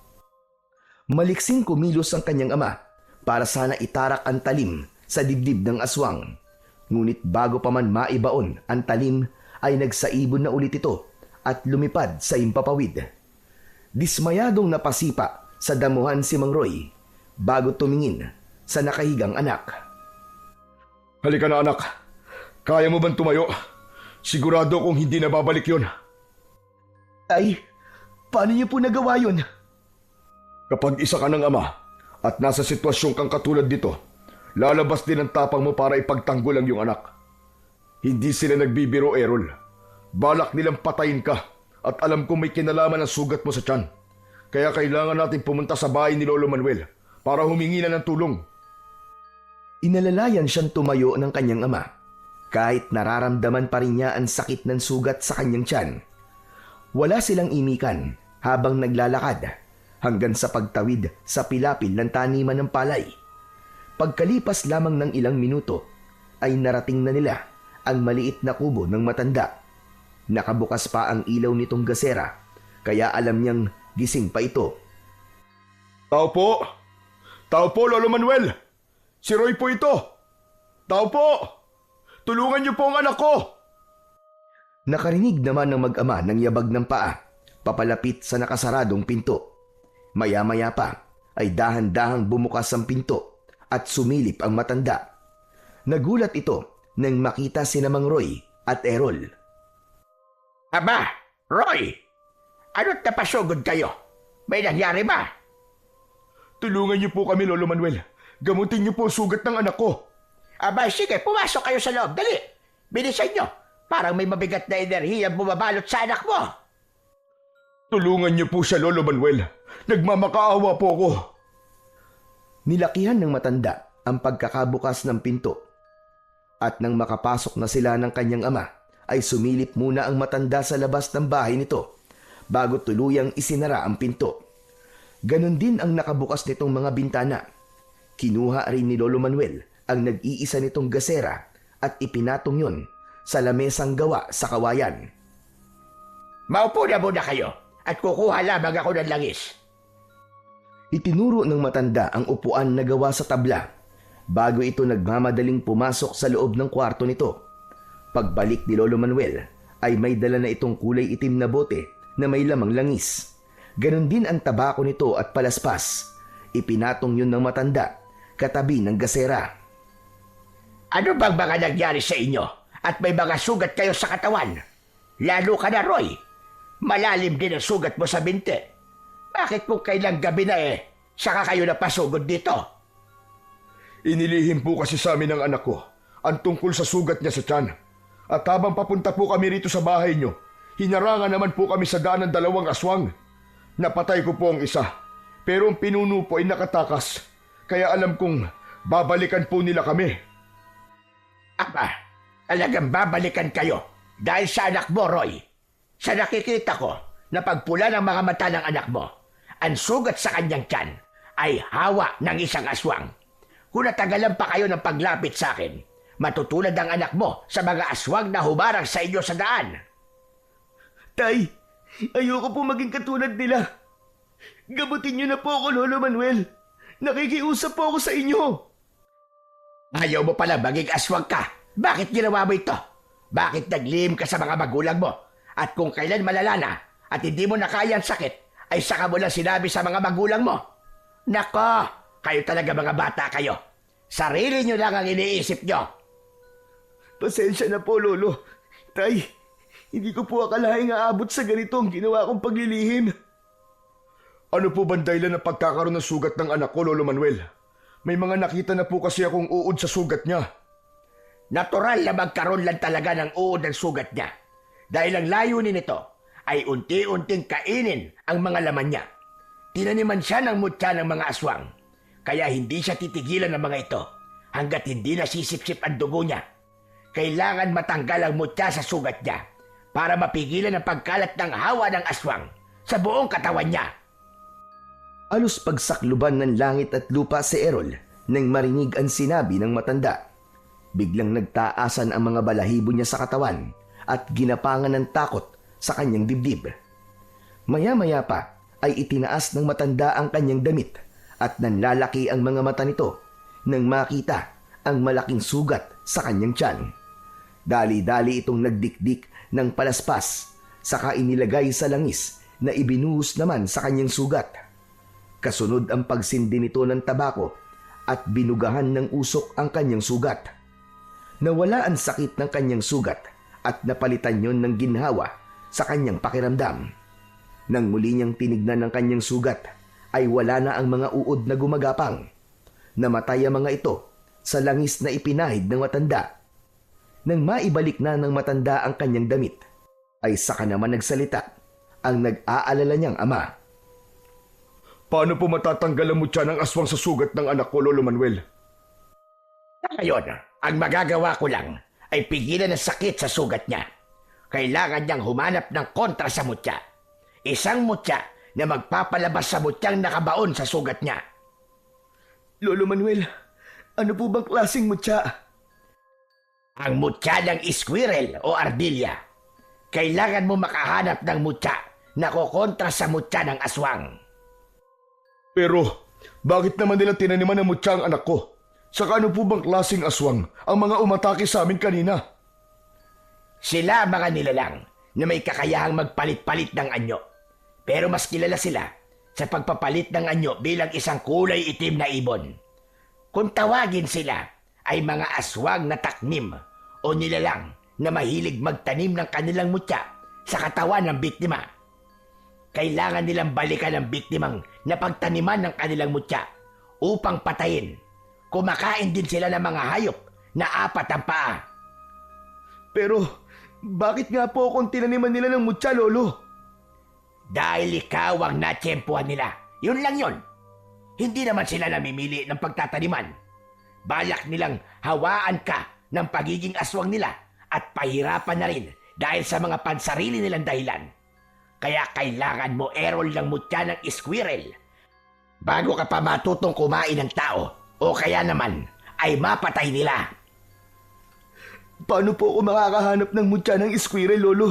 Maliksing kumilos ang kanyang ama para sana itarak ang talim sa dibdib ng aswang. Ngunit bago pa man maibaon ang talim ay nagsaibon na ulit ito at lumipad sa impapawid. Dismayadong napasipa sa damuhan si Mang Roy bago tumingin sa nakahigang anak. Halika na anak. Kaya mo bang tumayo? Sigurado kong hindi na babalik yun. Tay, paano niyo po nagawa yun? Kapag isa ka ng ama at nasa sitwasyon kang katulad dito, lalabas din ang tapang mo para ipagtanggol ang iyong anak. Hindi sila nagbibiro, Errol. Balak nilang patayin ka at alam kong may kinalaman ang sugat mo sa tiyan. Kaya kailangan natin pumunta sa bahay ni Lolo Manuel para humingi na ng tulong. Inalalayan siyang tumayo ng kanyang ama kahit nararamdaman pa rin niya ang sakit ng sugat sa kanyang tiyan. Wala silang imikan habang naglalakad hanggang sa pagtawid sa pilapil ng taniman ng palay. Pagkalipas lamang ng ilang minuto ay narating na nila ang maliit na kubo ng matanda. Nakabukas pa ang ilaw nitong gasera kaya alam niyang gising pa ito. Tao po! Tao po, Lolo Manuel! Si Roy po ito! Tao po! Tulungan niyo po ang anak ko! Nakarinig naman ng mag-ama ng yabag ng paa papalapit sa nakasaradong pinto. Maya-maya pa ay dahan-dahang bumukas ang pinto at sumilip ang matanda. Nagulat ito nang makita sina Mang Roy at Errol. Aba, Roy! Ano't napasugod kayo? May nangyari ba? Tulungan niyo po kami, Lolo Manuel. Gamutin niyo po ang sugat ng anak ko. Aba, sige, pumasok kayo sa loob. Dali! Bilisan nyo! Parang may mabigat na enerhiya bumabalot sa anak mo. Tulungan niyo po siya, Lolo Manuel. Nagmamakaawa po ako. Nilakihan ng matanda ang pagkakabukas ng pinto. At nang makapasok na sila ng kanyang ama, ay sumilip muna ang matanda sa labas ng bahay nito bago tuluyang isinara ang pinto. Ganon din ang nakabukas nitong mga bintana. Kinuha rin ni Lolo Manuel ang nag-iisa nitong gasera at ipinatong yon sa lamesang gawa sa kawayan. Maupo na muna kayo at kukuha lamang ako ng langis. Itinuro ng matanda ang upuan na gawa sa tabla bago ito nagmamadaling pumasok sa loob ng kwarto nito. Pagbalik ni Lolo Manuel ay may dala na itong kulay itim na bote na may lamang langis. Ganon din ang tabako nito at palaspas. Ipinatong yun ng matanda katabi ng gasera. Ano bang mga nangyari sa inyo? At may mga sugat kayo sa katawan? Lalo ka na, Roy. Malalim din ang sugat mo sa binti. Bakit kung kailang gabi na saka kayo napasugod dito? Inilihim po kasi sa amin ng anak ko ang tungkol sa sugat niya sa tiyan. At habang papunta po kami rito sa bahay niyo, hinarangan naman po kami sa daan ng dalawang aswang. Napatay ko po ang isa, pero ang pinuno po ay nakatakas. Kaya alam kong babalikan po nila kami. Aba, talagang babalikan kayo dahil sa anak mo, Roy. Sa nakikita ko na pagpula ng mga mata ng anak mo, ang sugat sa kanyang tiyan ay hawa ng isang aswang. Kung natagalan pa kayo ng paglapit sa akin, matutulad ang anak mo sa mga aswang na humarang sa inyo sa daan. Tay, ayoko po maging katulad nila. Gamutin niyo na po ako, Lolo Manuel. Nakikiusap po ako sa inyo. Ayaw mo pala maging aswang ka. Bakit ginawa mo ito? Bakit naglihim ka sa mga magulang mo? At kung kailan malala na at hindi mo na kaya ang sakit, ay saka mo lang sinabi sa mga magulang mo. Nako, kayo talaga mga bata kayo. Sarili nyo lang ang iniisip nyo. Pasensya na po, Lolo. Tay, hindi ko po akalaing aabot sa ganito ang ginawa kong paglilihim. Ano po bang dahilan ng pagkakaroon ng sugat ng anak ko, Lolo Manuel? May mga nakita na po kasi akong uod sa sugat niya. Natural na magkaroon lang talaga ng uod ng sugat niya. Dahil ang layunin nito ay unti-unting kainin ang mga laman niya. Tinaniman siya ng mutya ng mga aswang. Kaya hindi siya titigilan ng mga ito hanggat hindi nasisipsip ang dugo niya. Kailangan matanggal ang mutya sa sugat niya para mapigilan ang pagkalat ng hawa ng aswang sa buong katawan niya. Alos pagsakluban ng langit at lupa si Errol nang marinig ang sinabi ng matanda. Biglang nagtaasan ang mga balahibo niya sa katawan at ginapangan ng takot sa kanyang dibdib. Maya-maya pa ay itinaas ng matanda ang kanyang damit at nanlalaki ang mga mata nito nang makita ang malaking sugat sa kanyang tiyan. Dali-dali itong nagdikdik ng palaspas, saka inilagay sa langis na ibinuhos naman sa kanyang sugat. Kasunod ang pagsindi nito ng tabako at binugahan ng usok ang kanyang sugat. Nawala ang sakit ng kanyang sugat at napalitan yon ng ginhawa sa kanyang pakiramdam. Nang muli niyang tinignan ang kanyang sugat, ay wala na ang mga uod na gumagapang. Namatay ang mga ito sa langis na ipinahid ng matanda. Nang maibalik na ng matanda ang kanyang damit, ay saka naman nagsalita ang nag-aalala niyang ama. Paano po matatanggal ang mutya ng aswang sa sugat ng anak ko, Lolo Manuel? Ngayon, ang magagawa ko lang ay pigilan ang sakit sa sugat niya. Kailangan niyang humanap ng kontra sa mutya. Isang mutya na magpapalabas sa mutyang nakabaon sa sugat niya. Lolo Manuel, ano po bang klaseng mutya? Ang mutya ng squirrel o ardilya. Kailangan mo makahanap ng mutya na kokontra sa mutya ng aswang. Pero, bakit naman nila tinaniman ng mutya ang anak ko? Saka ano po bang klaseng aswang ang mga umatake sa amin kanina? Sila ang mga nilalang na may kakayahang magpalit-palit ng anyo. Pero mas kilala sila sa pagpapalit ng anyo bilang isang kulay itim na ibon. Kung tawagin sila ay mga aswang na taknim o nilalang na mahilig magtanim ng kanilang mutya sa katawan ng biktima. Kailangan nilang balikan ang biktimang napagtaniman ng kanilang mutya upang patayin. Kumakain din sila ng mga hayop na 4 ang paa. Pero, bakit nga po akong tinaniman nila ng mutya, Lolo? Dahil ikaw ang natsyempuhan nila. Yun lang yun. Hindi naman sila namimili ng pagtataniman. Balak nilang hawaan ka ng pagiging aswang nila at pahirapan na rin dahil sa mga pansarili nilang dahilan. Kaya kailangan mo erol ng mutya ng squirrel bago ka pa matutong kumain ng tao o kaya naman ay mapatay nila. Paano po ako makakahanap ng mutya ng squirrel, Lolo?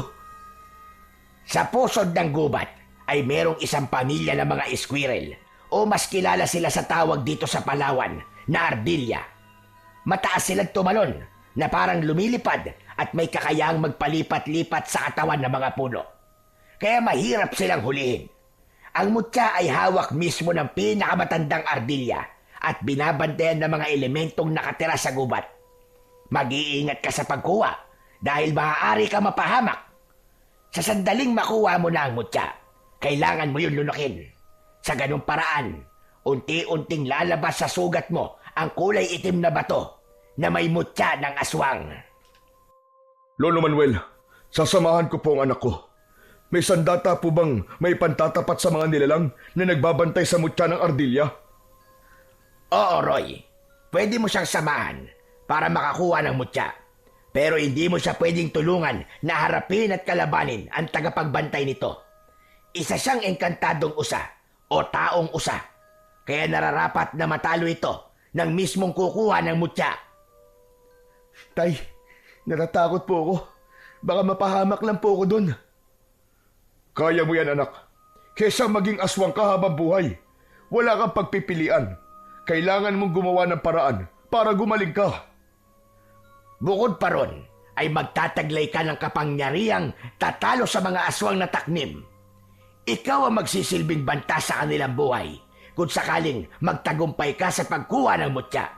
Sa pusod ng gubat ay merong isang pamilya ng mga squirrel o mas kilala sila sa tawag dito sa Palawan na ardilya. Mataas silang tumalon na parang lumilipad at may kakayahang magpalipat-lipat sa katawan ng mga puno. Kaya mahirap silang hulihin. Ang mutya ay hawak mismo ng pinakamatandang ardilya at binabantayan ng mga elementong nakatira sa gubat. Mag-iingat ka sa pagkuha dahil maaari ka mapahamak. Sa sandaling makuha mo na ang mutya, kailangan mo yun lunukin. Sa ganung paraan, unti-unting lalabas sa sugat mo ang kulay itim na bato na may mutya ng aswang. Lolo Manuel, sasamahan ko po ang anak ko. May sandata po bang may pantatapat sa mga nilalang na nagbabantay sa mutya ng ardilya? Oo, Roy. Pwede mo siyang samahan para makakuha ng mutya. Pero hindi mo siya pwedeng tulungan na harapin at kalabanin ang tagapagbantay nito. Isa siyang engkantadong usa o taong usa. Kaya nararapat na matalo ito ng mismong kukuha ng mutya. Tay, natatakot po ako. Baka mapahamak lang po ako dun. Kaya mo yan, anak. Kesa maging aswang ka habang buhay. Wala kang pagpipilian. Kailangan mong gumawa ng paraan para gumaling ka. Bukod pa ron, ay magtataglay ka ng kapangyarihang tatalo sa mga aswang na taknim. Ikaw ang magsisilbing banta sa kanilang buhay kung sakaling magtagumpay ka sa pagkuha ng mutya.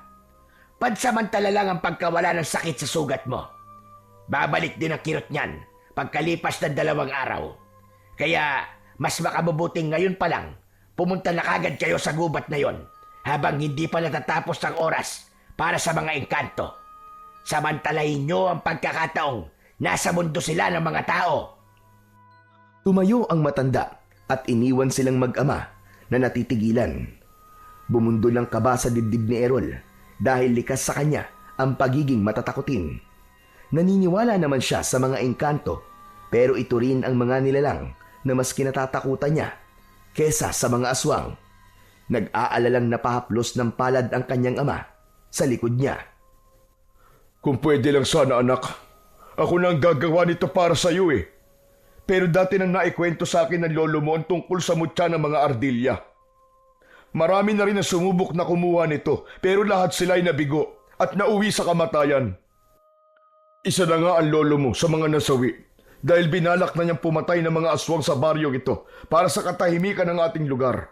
Pansamantala lang ang pagkawala ng sakit sa sugat mo. Babalik din ang kirot niyan pagkalipas ng 2 araw. Kaya mas makabubuting ngayon pa lang pumunta na kagad kayo sa gubat na yon habang hindi pa natatapos ang oras para sa mga engkanto. Samantalahin nyo ang pagkakataong nasa mundo sila ng mga tao. Tumayo ang matanda at iniwan silang mag-ama na natitigilan. Bumundo ng kaba sa dibdib ni Errol dahil likas sa kanya ang pagiging matatakutin. Naniniwala naman siya sa mga engkanto pero ito rin ang mga nilalang na mas kinatatakutan niya kesa sa mga aswang. Nag-aalalang napahaplos ng palad ang kanyang ama sa likod niya. Kung pwede lang sana, anak. Ako na ang gagawa nito para sa iyo eh. Pero dati nang naikwento sa akin ng lolo mo ang tungkol sa mutya ng mga ardilya. Marami na rin na sumubok na kumuha nito, pero lahat sila ay nabigo at nauwi sa kamatayan. Isa na nga ang lolo mo sa mga nasawi dahil binalak na niyang pumatay ng mga aswang sa baryong ito para sa katahimikan ng ating lugar.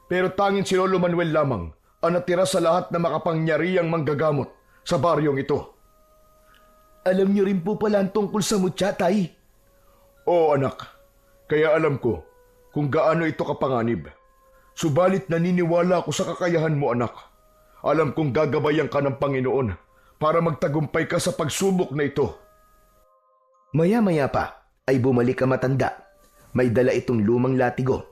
Pero tanging si Lolo Manuel lamang ang natira sa lahat na makapangyarihang manggagamot sa baryong ito. Alam niyo rin po pala ang tungkol sa mutya, Tay. Oo anak, kaya alam ko kung gaano ito kapanganib. Subalit naniniwala ako sa kakayahan mo anak. Alam kong gagabayan ka ng Panginoon para magtagumpay ka sa pagsubok na ito. Maya-maya pa ay bumalik ang matanda. May dala itong lumang latigo.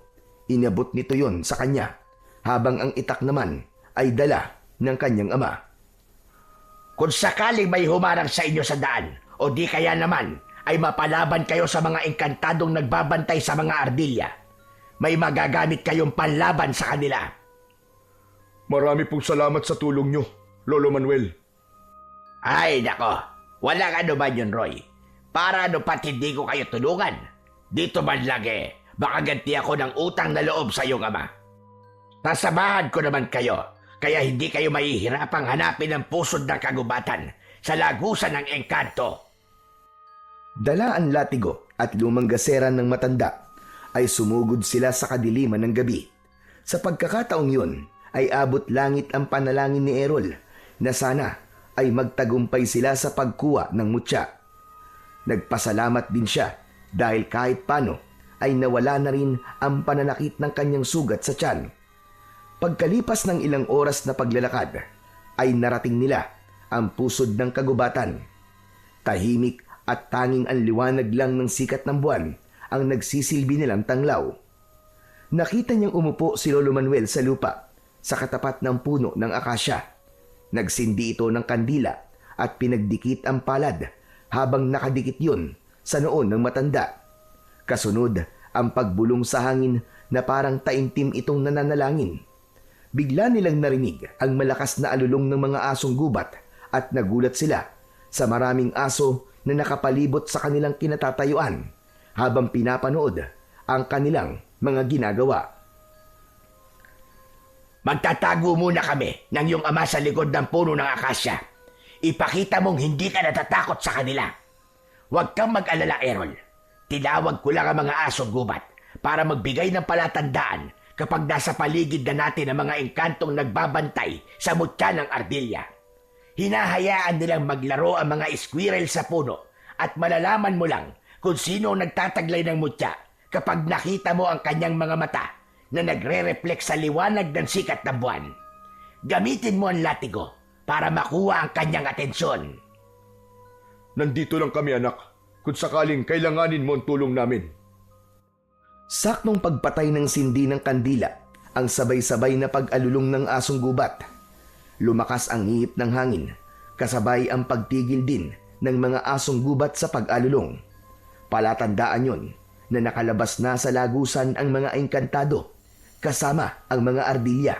Inabot nito yon sa kanya, habang ang itak naman ay dala ng kanyang ama. Kung sakaling may humarang sa inyo sa daan, o di kaya naman ay mapalaban kayo sa mga engkantadong nagbabantay sa mga ardilya, may magagamit kayong panlaban sa kanila. Marami pong salamat sa tulong nyo, Lolo Manuel. Ay, nako. Walang ano man yun, Roy. Para ano pat hindi ko kayo tulungan. Dito man lang baka ganti ako ng utang na loob sa iyong ama. Tasamahan ko naman kayo, kaya hindi kayo mahihirapang hanapin ang pusod ng kagubatan sa lagusan ng engkanto. Dala ang latigo at lumang gasera ng matanda ay sumugod sila sa kadiliman ng gabi. Sa pagkakataong yun ay abot langit ang panalangin ni Errol na sana ay magtagumpay sila sa pagkuha ng mutya. Nagpasalamat din siya dahil kahit paano ay nawala na rin ang pananakit ng kanyang sugat sa tiyan. Pagkalipas ng ilang oras na paglalakad ay narating nila ang pusod ng kagubatan. Tahimik at tanging ang liwanag lang ng sikat ng buwan ang nagsisilbi nilang tanglaw. Nakita niyang umupo si Lolo Manuel sa lupa sa katapat ng puno ng akasya. Nagsindi ito ng kandila at pinagdikit ang palad habang nakadikit yun sa noon ng matanda. Kasunod ang pagbulong sa hangin na parang taimtim itong nananalangin. Bigla nilang narinig ang malakas na alulong ng mga asong gubat at nagulat sila sa maraming aso na nakapalibot sa kanilang kinatatayuan habang pinapanood ang kanilang mga ginagawa. Magtatago muna kami ng iyong ama sa likod ng puno ng akasya. Ipakita mong hindi ka natatakot sa kanila. Huwag kang mag-alala, Errol. Tinawag ko lang ang mga asong gubat para magbigay ng palatandaan kapag nasa paligid na natin ang mga engkantong nagbabantay sa mutya ng ardilya. Hinahayaan nilang maglaro ang mga squirrel sa puno at malalaman mo lang kung sino ang nagtataglay ng mutya kapag nakita mo ang kanyang mga mata na nagre-reflect sa liwanag ng sikat ng buwan. Gamitin mo ang latigo para makuha ang kanyang atensyon. Nandito lang kami anak, kung sakaling kailanganin mo ang tulong namin. Saktong pagpatay ng sindi ng kandila ang sabay-sabay na pag-alulong ng asong gubat. Lumakas ang ihip ng hangin, kasabay ang pagtigil din ng mga asong gubat sa pag-alulong. Palatandaan yon na nakalabas na sa lagusan ang mga engkantado, kasama ang mga ardilya.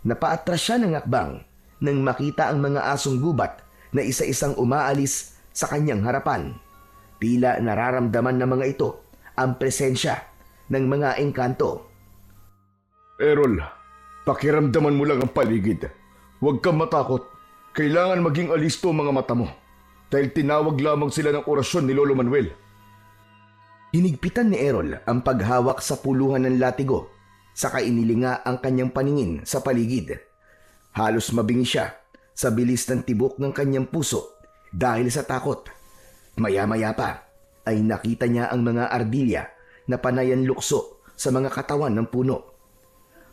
Napaatras siya ng akbang nang makita ang mga asong gubat na isa-isang umaalis sa kanyang harapan. Tila nararamdaman ng mga ito ang presensya ng mga engkanto. Errol, pakiramdaman mo lang ang paligid. Huwag kang matakot. Kailangan maging alisto ang mga mata mo. Dahil tinawag lamang sila ng orasyon ni Lolo Manuel. Hinigpitan ni Errol ang paghawak sa puluhan ng latigo, saka inilinga ang kanyang paningin sa paligid. Halos mabingi siya sa bilis ng tibok ng kanyang puso dahil sa takot. Maya-maya pa ay nakita niya ang mga ardilya na panayan lukso sa mga katawan ng puno.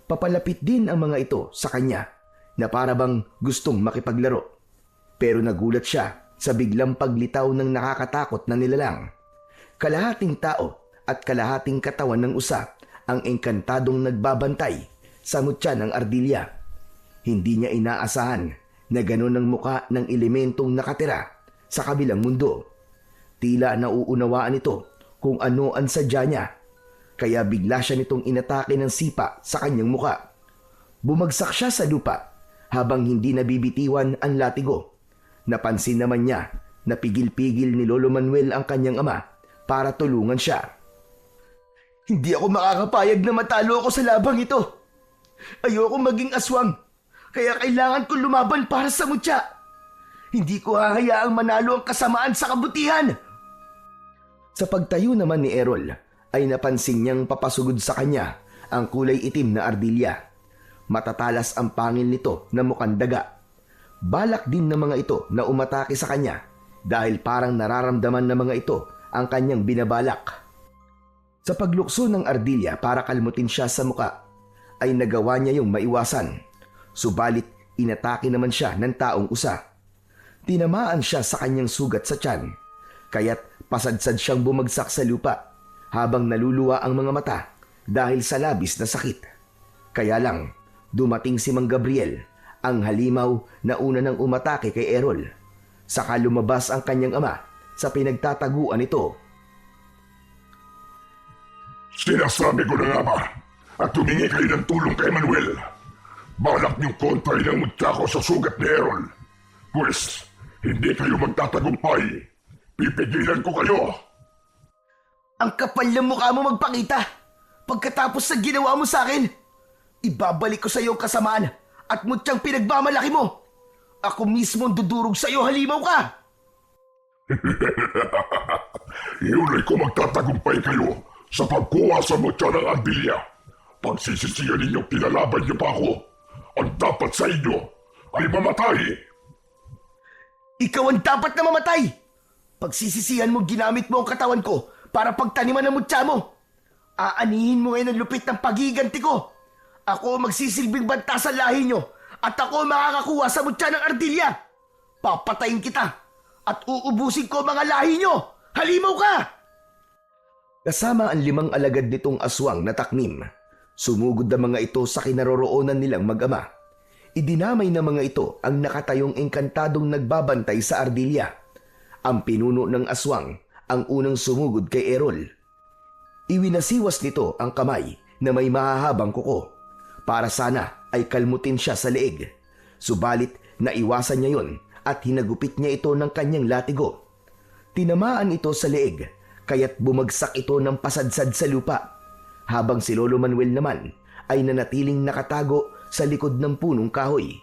Papalapit din ang mga ito sa kanya na parabang gustong makipaglaro. Pero nagulat siya sa biglang paglitaw ng nakakatakot na nilalang. Kalahating tao at kalahating katawan ng usa ang engkantadong nagbabantay sa mutya ng ardilya. Hindi niya inaasahan na ganon ang muka ng elementong nakatira sa kabilang mundo. Tila nauunawaan ito kung ano ang sadya niya, kaya bigla siya nitong inatake ng sipa sa kanyang muka. Bumagsak siya sa lupa habang hindi nabibitiwan ang latigo. Napansin naman niya na pigil-pigil ni Lolo Manuel ang kanyang ama para tulungan siya. Hindi ako makakapayag na matalo ako sa labang ito. Ayoko maging aswang, kaya kailangan ko lumaban para sa mutya. Hindi ko hahayaang manalo ang kasamaan sa kabutihan. Sa pagtayo naman ni Errol, ay napansin niyang papasugod sa kanya ang kulay itim na ardilya. Matatalas ang pangil nito na mukhang daga. Balak din ng mga ito na umatake sa kanya dahil parang nararamdaman ng mga ito ang kanyang binabalak. Sa paglukso ng ardilya para kalmutin siya sa muka, ay nagawa niya yung maiwasan. Subalit inatake naman siya ng taong usa. Tinamaan siya sa kanyang sugat sa tiyan, kaya't pasadsad siyang bumagsak sa lupa habang naluluwa ang mga mata dahil sa labis na sakit. Kaya lang, dumating si Mang Gabriel, ang halimaw na una nang umatake kay Errol. Saka lumabas ang kanyang ama sa pinagtataguan nito. Sinasabi ko na nga ba at tumingi kayo ng tulong kay Manuel. Balak niyong kontray ng mutya ko sa sugat ni Errol. Pues, hindi kayo magtatagumpay. Pipigilan ko kayo. Ang kapal ng mukha mo magpakita. Pagkatapos sa ginawa mo sa akin, ibabalik ko sa iyo ang kasamaan at mutyang pinagmamalaki mo. Ako mismo ang dudurog sa iyo, halimaw ka! Iyon ay kung magtatagumpay kayo sa pagkuha sa mutya ng Ardilya. Pagsisisiyan ninyong kinalaban niyo pa ako, ang dapat sa inyo ay mamatay. Ikaw ang dapat na mamatay! Pagsisisihan mo ginamit mo ang katawan ko para pagtaniman ng mutya mo. Aanihin mo ngayon ang lupit ng pagiganti ko. Ako ang magsisilbing banta sa lahi nyo at ako ang makakakuha sa mutya ng Ardilya. Papatayin kita at uubusin ko mga lahi nyo. Halimaw ka! Kasama ang 5 alagad nitong aswang na taknim, sumugod na mga ito sa kinaroroonan nilang mag-ama. Idinamay na mga ito ang nakatayong engkantadong nagbabantay sa ardilya. Ang pinuno ng aswang ang unang sumugod kay Errol. Iwinasiwas nito ang kamay na may mahahabang kuko para sana ay kalmutin siya sa leeg. Subalit naiwasan niya yon at hinagupit niya ito ng kanyang latigo. Tinamaan ito sa leeg kaya't bumagsak ito ng pasadsad sa lupa, habang si Lolo Manuel naman ay nanatiling nakatago sa likod ng punong kahoy.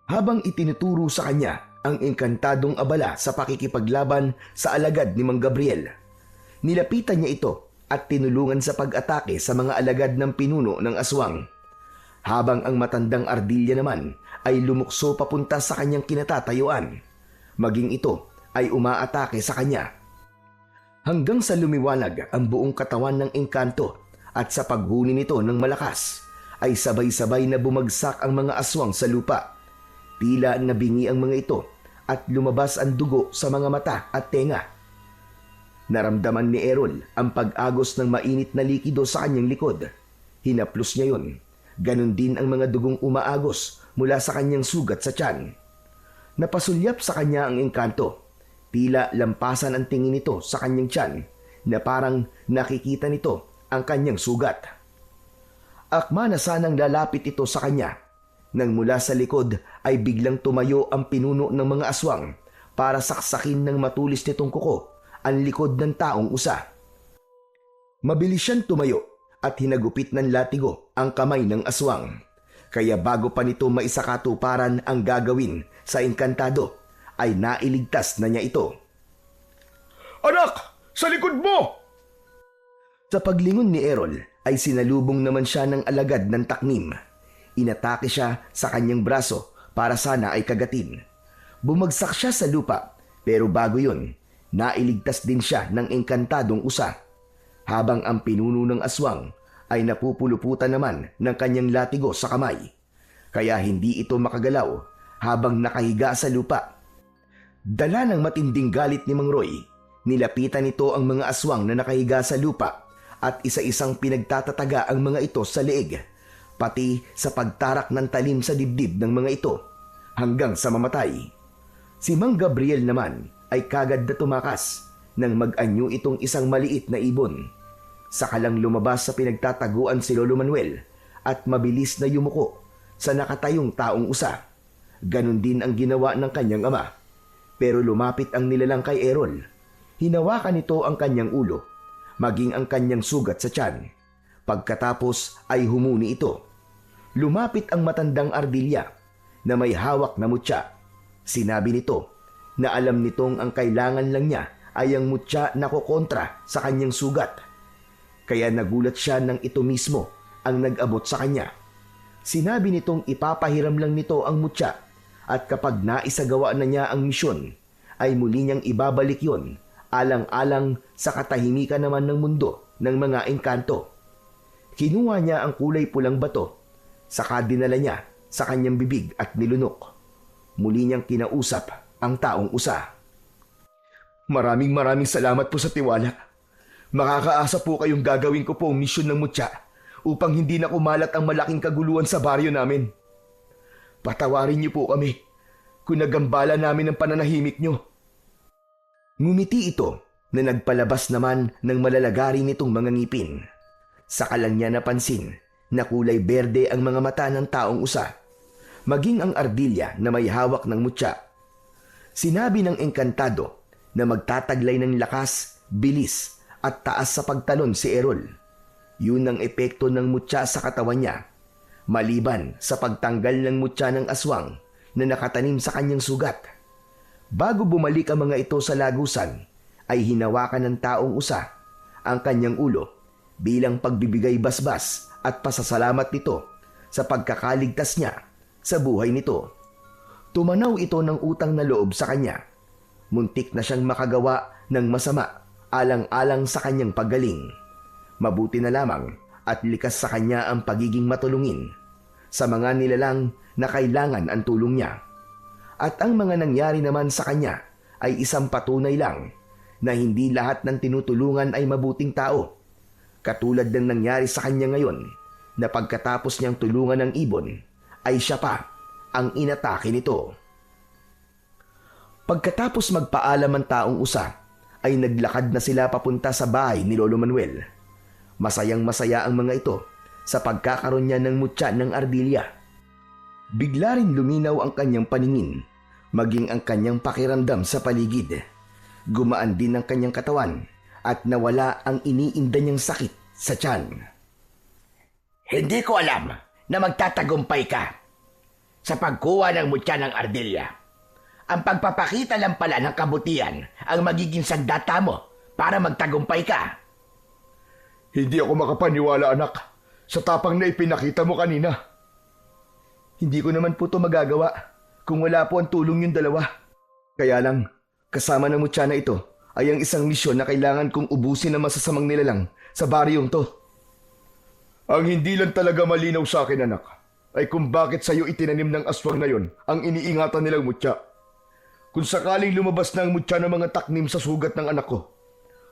Habang itinuturo sa kanya ang engkantadong abala sa pakikipaglaban sa alagad ni Mang Gabriel, nilapitan niya ito at tinulungan sa pag-atake sa mga alagad ng pinuno ng aswang. Habang ang matandang ardilya naman ay lumukso papunta sa kanyang kinatatayuan, maging ito ay umaatake sa kanya. Hanggang sa lumiwanag ang buong katawan ng engkanto at sa paghuni nito ng malakas, ay sabay-sabay na bumagsak ang mga aswang sa lupa. Tila nabingi ang mga ito at lumabas ang dugo sa mga mata at tenga. Naramdaman ni Errol ang pag-agos ng mainit na likido sa kanyang likod. Hinaplos niya yon. Ganon din ang mga dugong umaagos mula sa kanyang sugat sa tiyan. Napasulyap sa kanya ang engkanto. Tila lampasan ang tingin nito sa kanyang tiyan na parang nakikita nito ang kanyang sugat. Akma na sanang lalapit ito sa kanya nang mula sa likod ay biglang tumayo ang pinuno ng mga aswang para saksakin ng matulis nitong kuko ang likod ng taong usa. Mabilis siyang tumayo at hinagupit ng latigo ang kamay ng aswang. Kaya bago pa nito maisakatuparan ang gagawin sa engkantado, ay nailigtas na niya ito. Anak! Sa likod mo! Sa paglingon ni Errol ay sinalubong naman siya ng alagad ng taknim. Inatake siya sa kanyang braso para sana ay kagatin. Bumagsak siya sa lupa, pero bago yun, nailigtas din siya ng engkantadong usa. Habang ang pinuno ng aswang ay napupuluputan naman ng kanyang latigo sa kamay. Kaya hindi ito makagalaw habang nakahiga sa lupa. Dala ng matinding galit ni Mang Roy, nilapitan nito ang mga aswang na nakahiga sa lupa at isa-isang pinagtatataga ang mga ito sa leeg, pati sa pagtarak ng talim sa dibdib ng mga ito hanggang sa mamatay. Si Mang Gabriel naman ay kagad na tumakas nang mag-anyo itong isang maliit na ibon. Saka lang lumabas sa pinagtataguan si Lolo Manuel at mabilis na yumuko sa nakatayong taong usa. Ganon din ang ginawa ng kanyang ama. Pero lumapit ang nilalang kay Errol. Hinawakan nito ang kanyang ulo, maging ang kanyang sugat sa tiyan. Pagkatapos ay humuni ito. Lumapit ang matandang Ardilya na may hawak na mutya. Sinabi nito na alam nitong ang kailangan lang niya ay ang mutya na kukontra sa kanyang sugat. Kaya nagulat siya nang ito mismo ang nag-abot sa kanya. Sinabi nitong ipapahiram lang nito ang mutya at kapag naisagawa na niya ang misyon, ay muli niyang ibabalik yon alang-alang sa katahimikan naman ng mundo ng mga engkanto. Kinuha niya ang kulay pulang bato, saka dinala niya sa kanyang bibig at nilunok. Muli niyang kinausap ang taong usa. Maraming salamat po sa tiwala. Makakaasa po kayong gagawin ko po ang misyon ng mutya upang hindi na kumalat ang malaking kaguluhan sa baryo namin. Patawarin niyo po kami kung nagambala namin ang pananahimik niyo. Ngumiti ito na nagpalabas naman ng malalagari nitong mga ngipin. Saka lang niya napansin na kulay berde ang mga mata ng taong usa, maging ang Ardilya na may hawak ng mutya. Sinabi ng engkantado na magtataglay ng lakas, bilis at taas sa pagtalon si Errol. Yun ang epekto ng mutya sa katawan niya, maliban sa pagtanggal ng mutya ng aswang na nakatanim sa kanyang sugat. Bago bumalik ang mga ito sa lagusan, ay hinawakan ng taong usa ang kanyang ulo bilang pagbibigay basbas at pasasalamat nito sa pagkakaligtas niya sa buhay nito. Tumanaw ito ng utang na loob sa kanya. Muntik na siyang makagawa ng masama alang-alang sa kanyang paggaling. Mabuti na lamang at likas sa kanya ang pagiging matulungin sa mga nilalang na kailangan ang tulong niya. At ang mga nangyari naman sa kanya ay isang patunay lang na hindi lahat ng tinutulungan ay mabuting tao. Katulad ng nangyari sa kanya ngayon na pagkatapos niyang tulungan ng ibon ay siya pa ang inatake nito. Pagkatapos magpaalam ang taong usa ay naglakad na sila papunta sa bahay ni Lolo Manuel. Masayang masaya ang mga ito sa pagkakaroon niya ng mutya ng Ardilya. Bigla rin luminaw ang kanyang paningin, maging ang kanyang pakiramdam sa paligid. Gumaan din ang kanyang katawan at nawala ang iniinda niyang sakit sa tiyan. Hindi ko alam na magtatagumpay ka sa pagkuha ng mutya ng Ardilya. Ang pagpapakita lang pala ng kabutihan ang magiging sandata mo para magtagumpay ka. Hindi ako makapaniwala, anak, sa tapang na ipinakita mo kanina. Hindi ko naman po ito magagawa kung wala po ang tulong yung dalawa. Kaya lang, kasama ng mutya na ito ay ang isang misyon na kailangan kong ubusin ng masasamang nilalang sa baryong to. Ang hindi lang talaga malinaw sa akin, anak, ay kung bakit sa'yo itinanim ng aswang na yon ang iniingatan nilang mutya. Kung sakaling lumabas na ang mutya ng mga taknim sa sugat ng anak ko,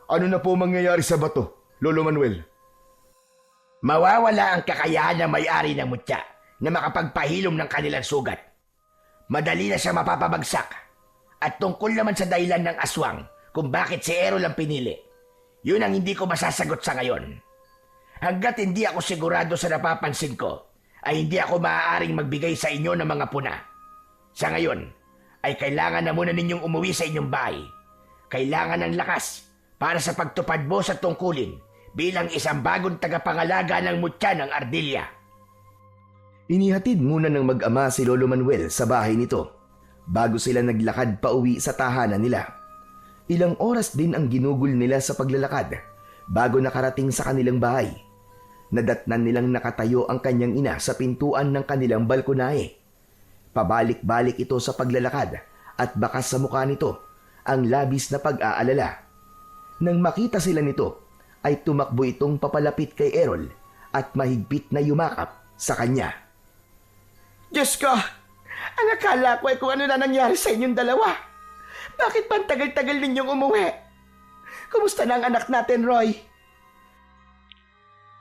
ano na po mangyayari sa bato, Lolo Manuel? Mawawala ang kakayahan ng may-ari ng mutya na makapagpahilom ng kanilang sugat. Madali na siya mapapabagsak. At tungkol naman sa dahilan ng aswang kung bakit si Errol ang pinili, yun ang hindi ko masasagot sa ngayon. Hanggat hindi ako sigurado sa napapansin ko, ay hindi ako maaaring magbigay sa inyo ng mga puna. Sa ngayon, ay kailangan na muna ninyong umuwi sa inyong bahay. Kailangan ng lakas para sa pagtupad mo sa tungkulin bilang isang bagong tagapangalaga ng mutya ng Ardilya. Inihatid muna ng mag-ama si Lolo Manuel sa bahay nito bago sila naglakad pa uwi sa tahanan nila. Ilang oras din ang ginugol nila sa paglalakad bago nakarating sa kanilang bahay. Nadatnan nilang nakatayo ang kanyang ina sa pintuan ng kanilang balkonahe. Pabalik-balik ito sa paglalakad at bakas sa mukha nito ang labis na pag-aalala. Nang makita sila nito, ay tumakbo itong papalapit kay Errol at mahigpit na yumakap sa kanya. Diyos ko! Ang akala ko ay kung ano na nangyari sa inyong dalawa. Bakit ba ang tagal-tagal ninyong umuwi? Kumusta na ang anak natin, Roy?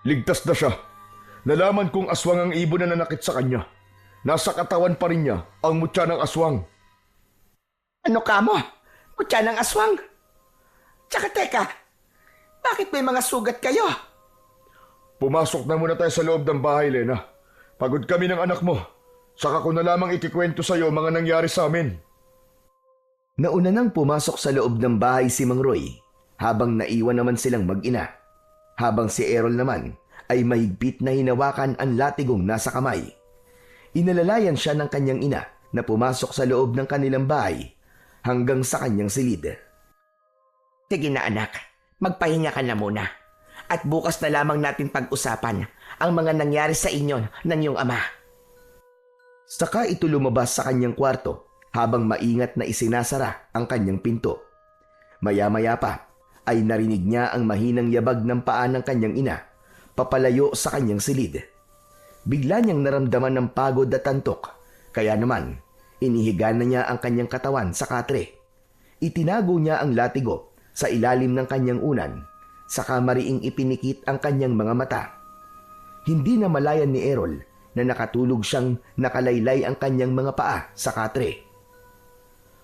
Ligtas na siya. Nalaman kong aswang ang ibon na nanakit sa kanya. Nasa katawan pa rin niya ang mutya ng aswang. Ano ka mo? Mutya ng aswang? Tsaka teka, bakit may mga sugat kayo? Pumasok na muna tayo sa loob ng bahay, Lena. Pagod kami ng anak mo. Saka ko na lamang ikikwento sa'yo mga nangyari sa amin. Nauna nang pumasok sa loob ng bahay si Mang Roy, habang naiwan naman silang mag-ina. Habang si Errol naman ay mahigpit na hinawakan ang latigong nasa kamay. Inalalayan siya ng kanyang ina na pumasok sa loob ng kanilang bahay hanggang sa kanyang silid. Sige na anak, magpahinga ka na muna. At bukas na lamang natin pag-usapan ang mga nangyari sa inyo ng iyong ama. Saka ito lumabas sa kanyang kwarto habang maingat na isinasara ang kanyang pinto. Maya-maya pa ay narinig niya ang mahinang yabag ng paa ng kanyang ina papalayo sa kanyang silid. Bigla niyang naramdaman ng pagod at antok, kaya naman inihiga na niya ang kanyang katawan sa katre. Itinago niya ang latigo sa ilalim ng kanyang unan, saka mariing ipinikit ang kanyang mga mata. Hindi na malayan ni Errol na nakatulog siyang nakalaylay ang kanyang mga paa sa katre.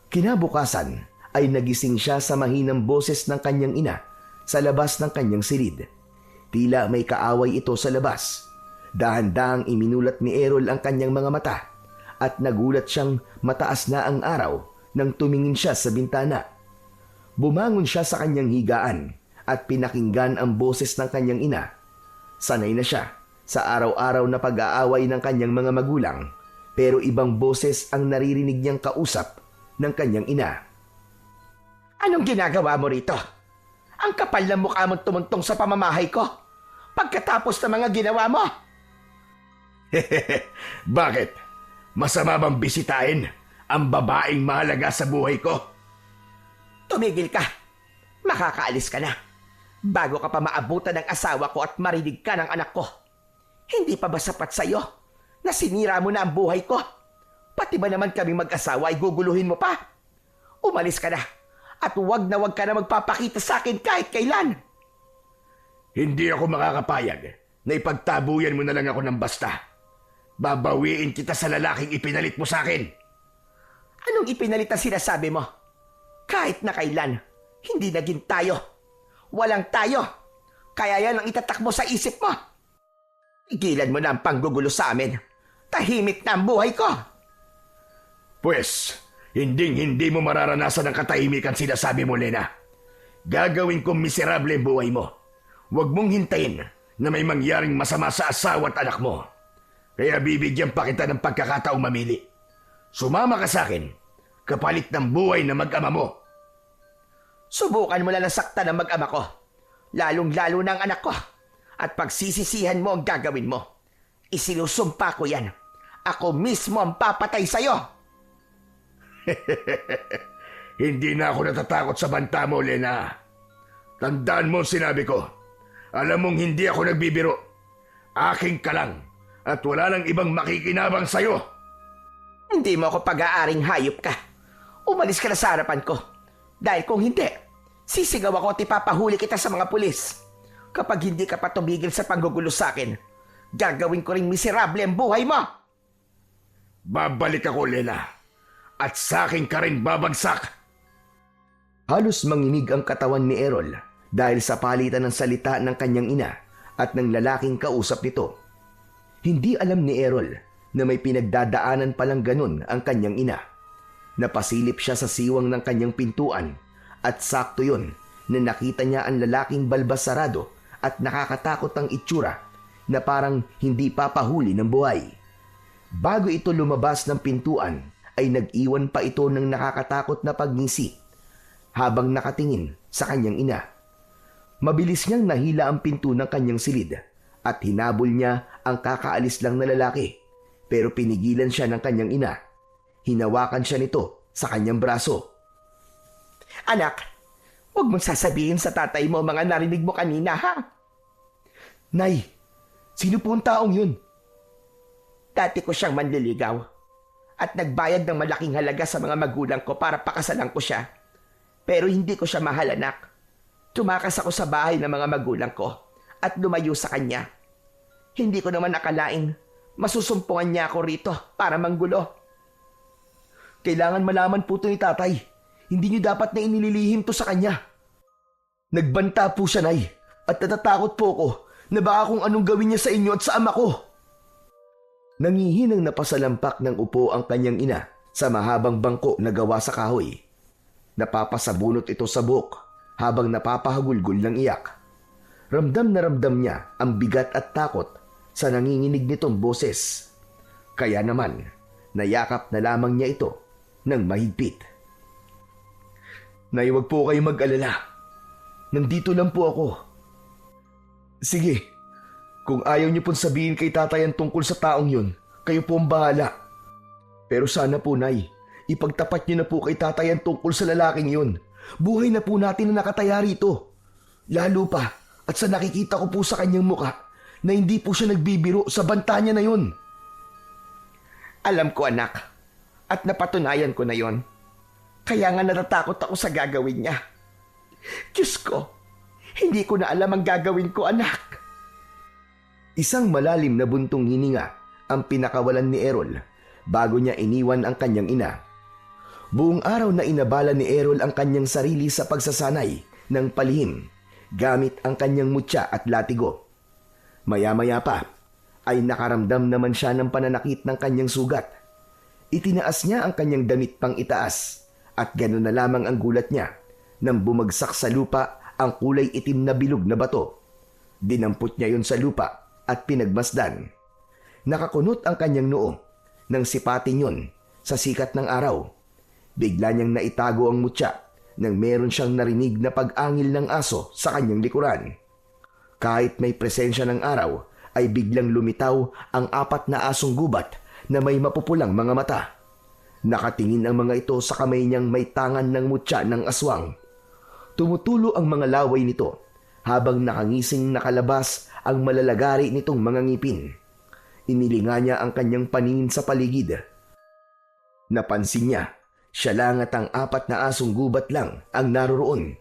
Kinabukasan ay nagising siya sa mahinang boses ng kanyang ina sa labas ng kanyang silid. Tila may kaaway ito sa labas. Dahan-dahang iminulat ni Errol ang kanyang mga mata at nagulat siyang mataas na ang araw nang tumingin siya sa bintana. Bumangon siya sa kanyang higaan at pinakinggan ang boses ng kanyang ina. Sanay na siya sa araw-araw na pag-aaway ng kanyang mga magulang, pero ibang boses ang naririnig niyang kausap ng kanyang ina. Anong ginagawa mo rito? Ang kapal ng mukha mong tumuntong sa pamamahay ko pagkatapos ng mga ginawa mo. Bakit? Masama bang bisitahin ang babaeng mahalaga sa buhay ko? Tumigil ka. Makakaalis ka na. Bago ka pa maabutan ng asawa ko at marinig ka ng anak ko. Hindi pa ba sapat sa'yo na sinira mo na ang buhay ko? Pati ba naman kami mag-asawa ay guguluhin mo pa? Umalis ka na at huwag ka na magpapakita sa akin kahit kailan. Hindi ako makakapayag na ipagtabuyan mo na lang ako ng basta. Babawiin kita sa lalaking ipinalit mo sa akin. Anong ipinalit ang sinasabi mo? Kahit na kailan, hindi naging tayo. Walang tayo. Kaya yan ang itatakbo sa isip mo. Igilan mo na ang panggugulo sa amin. Tahimik na ang buhay ko. Pwes, hindi mo mararanasan ang katahimikan sinasabi mo, Lena. Gagawin kong miserable ang buhay mo. Huwag mong hintayin na may mangyaring masama sa asawa at anak mo. Kaya bibigyan pa kita ng pagkakataong mamili. Sumama ka sa akin, kapalit ng buhay na mag-ama mo. Subukan mo na lang saktan ang mag-ama ko. Lalong-lalo na ang anak ko. At pagsisisihan mo ang gagawin mo. Isinusumpa ko yan. Ako mismo ang papatay sa'yo. Hindi na ako natatakot sa banta mo, Lena. Tandaan mo ang sinabi ko. Alam mong hindi ako nagbibiro. Aking ka lang. At wala nang ibang makikinabang sa'yo. Hindi mo ako pag-aaring hayop ka. Umalis ka na sa harapan ko. Dahil kung hindi, sisigaw ako at ipapahuli kita sa mga pulis. Kapag hindi ka pa tumigil sa panggugulo sa akin, gagawin ko ring miserable ang buhay mo. Babalik ako, Lena. At sa akin ka rin babagsak. Halos manginig ang katawan ni Errol dahil sa palitan ng salita ng kanyang ina at ng lalaking kausap nito. Hindi alam ni Errol na may pinagdadaanan palang ganun ang kanyang ina. Napasilip siya sa siwang ng kanyang pintuan at sakto yun na nakita niya ang lalaking balbas sarado at nakakatakot ang itsura na parang hindi papahuli ng buhay. Bago ito lumabas ng pintuan ay nag-iwan pa ito ng nakakatakot na pagngisi habang nakatingin sa kanyang ina. Mabilis niyang nahila ang pinto ng kanyang silid at hinabol niya ang kakaalis lang na lalaki, pero pinigilan siya ng kanyang ina. Hinawakan siya nito sa kanyang braso. Anak, huwag mong sasabihin sa tatay mo mga narinig mo kanina, ha? Nay, sino po ang taong yun? Dati ko siyang manliligaw at nagbayad ng malaking halaga sa mga magulang ko para pakasalan ko siya. Pero hindi ko siya mahal, anak. Tumakas ako sa bahay ng mga magulang ko at lumayo sa kanya. Hindi ko naman akalaing masusumpungan niya ako rito para manggulo. Kailangan malaman po ito ni tatay. Hindi niyo dapat na inililihim to sa kanya. Nagbanta po siya, Nay, at natatakot po ako na baka kung anong gawin niya sa inyo at sa ama ko. Nangihinang napasalampak ng upo ang kanyang ina sa mahabang bangko na gawa sa kahoy. Napapasabunot ito sa buhok habang napapahagulgol ng iyak. Ramdam na ramdam niya ang bigat at takot sa nanginginig nitong boses. Kaya naman, nayakap na lamang niya ito ng mahigpit. Nay, huwag po kayo mag-alala. Nandito lang po ako. Sige, kung ayaw niyo pong sabihin kay tatay ang tungkol sa taong yun, kayo po ang bahala. Pero sana po, Nay, ipagtapat niyo na po kay tatay ang tungkol sa lalaking yun. Buhay na po natin na nakataya rito. Lalo pa, at sa nakikita ko po sa kanyang muka, na hindi po siya nagbibiro sa banta niya na yun. Alam ko, anak. At napatunayan ko na yon. Kaya nga natatakot ako sa gagawin niya. Diyos ko, hindi ko na alam ang gagawin ko, anak. Isang malalim na buntong hininga ang pinakawalan ni Errol bago niya iniwan ang kanyang ina. Buong araw na inabala ni Errol ang kanyang sarili sa pagsasanay ng palihim gamit ang kanyang mutya at latigo. Maya-maya pa ay nakaramdam naman siya ng pananakit ng kanyang sugat. Itinaas niya ang kanyang damit pang itaas at gano'n na lamang ang gulat niya nang bumagsak sa lupa ang kulay itim na bilog na bato. Dinampot niya yon sa lupa at pinagmasdan. Nakakunot ang kanyang noo nang sipatin yon sa sikat ng araw. Bigla niyang naitago ang mutya nang meron siyang narinig na pag-angil ng aso sa kanyang likuran. Kahit may presensya ng araw, ay biglang lumitaw ang 4 na asong gubat na may mapupulang mga mata. Nakatingin ang mga ito sa kamay niyang may tangan ng mutya ng aswang. Tumutulo ang mga laway nito habang nakangising nakalabas ang malalagari nitong mga ngipin. Inilinga niya ang kanyang paningin sa paligid. Napansin niya, siya lang at ang 4 na asong gubat lang ang naroroon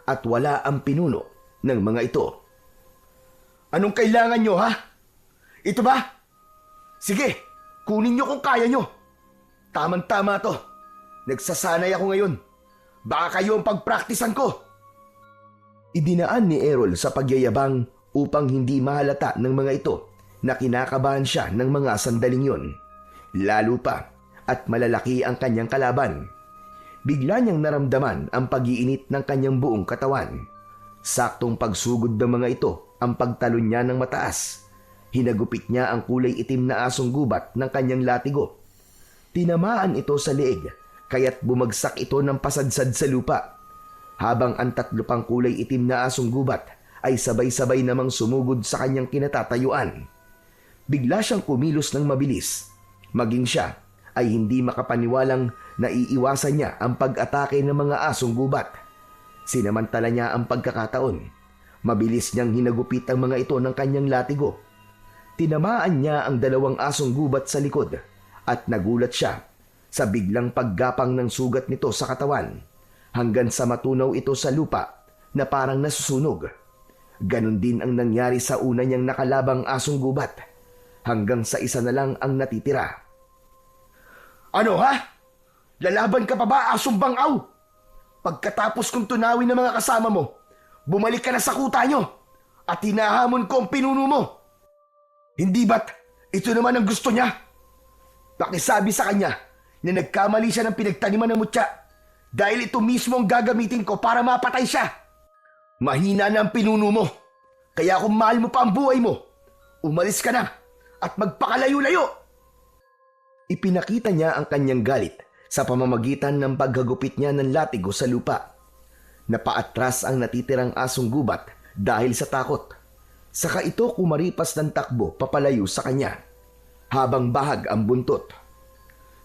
at wala ang pinuno ng mga ito. Anong kailangan nyo, ha? Ito ba? Sige, kunin nyo kung kaya nyo. Tamang-tama to. Nagsasanay ako ngayon. Baka kayo ang pagpraktisan ko. Idinaan ni Errol sa pagyayabang upang hindi mahalata ng mga ito na kinakabahan siya ng mga sandaling yon. Lalo pa at malalaki ang kanyang kalaban. Bigla niyang naramdaman ang pag-iinit ng kanyang buong katawan. Saktong pagsugod ng mga ito ang pagtalon niya ng mataas. Hinagupit niya ang kulay itim na asong gubat ng kanyang latigo. Tinamaan ito sa leeg, kaya't bumagsak ito ng pasadsad sa lupa. Habang ang 3 pang kulay itim na asong gubat ay sabay-sabay namang sumugod sa kanyang kinatatayuan. Bigla siyang kumilos ng mabilis. Maging siya ay hindi makapaniwalang naiiwasan niya ang pag-atake ng mga asong gubat. Sinamantala niya ang pagkakataon. Mabilis niyang hinagupit ang mga ito ng kanyang latigo. Tinamaan niya ang 2 asong gubat sa likod at nagulat siya sa biglang paggapang ng sugat nito sa katawan hanggang sa matunaw ito sa lupa na parang nasusunog. Ganon din ang nangyari sa una niyang nakalabang asong gubat hanggang sa isa na lang ang natitira. Ano, ha? Lalaban ka pa ba, asong bangaw? Pagkatapos kong tunawin ng mga kasama mo, bumalik ka na sa kuta nyo at hinahamon ko ang pinuno mo. Hindi ba't ito naman ang gusto niya? Pakisabi sa kanya na nagkamali siya ng pinagtaniman ng mutya dahil ito mismo ang gagamitin ko para mapatay siya. Mahina na ang pinuno mo. Kaya kung mahal mo pa ang buhay mo, umalis ka na at magpakalayo-layo. Ipinakita niya ang kanyang galit sa pamamagitan ng paghagupit niya ng latigo sa lupa. Napaatras ang natitirang asong gubat dahil sa takot. Saka ito kumaripas ng takbo papalayo sa kanya, habang bahag ang buntot.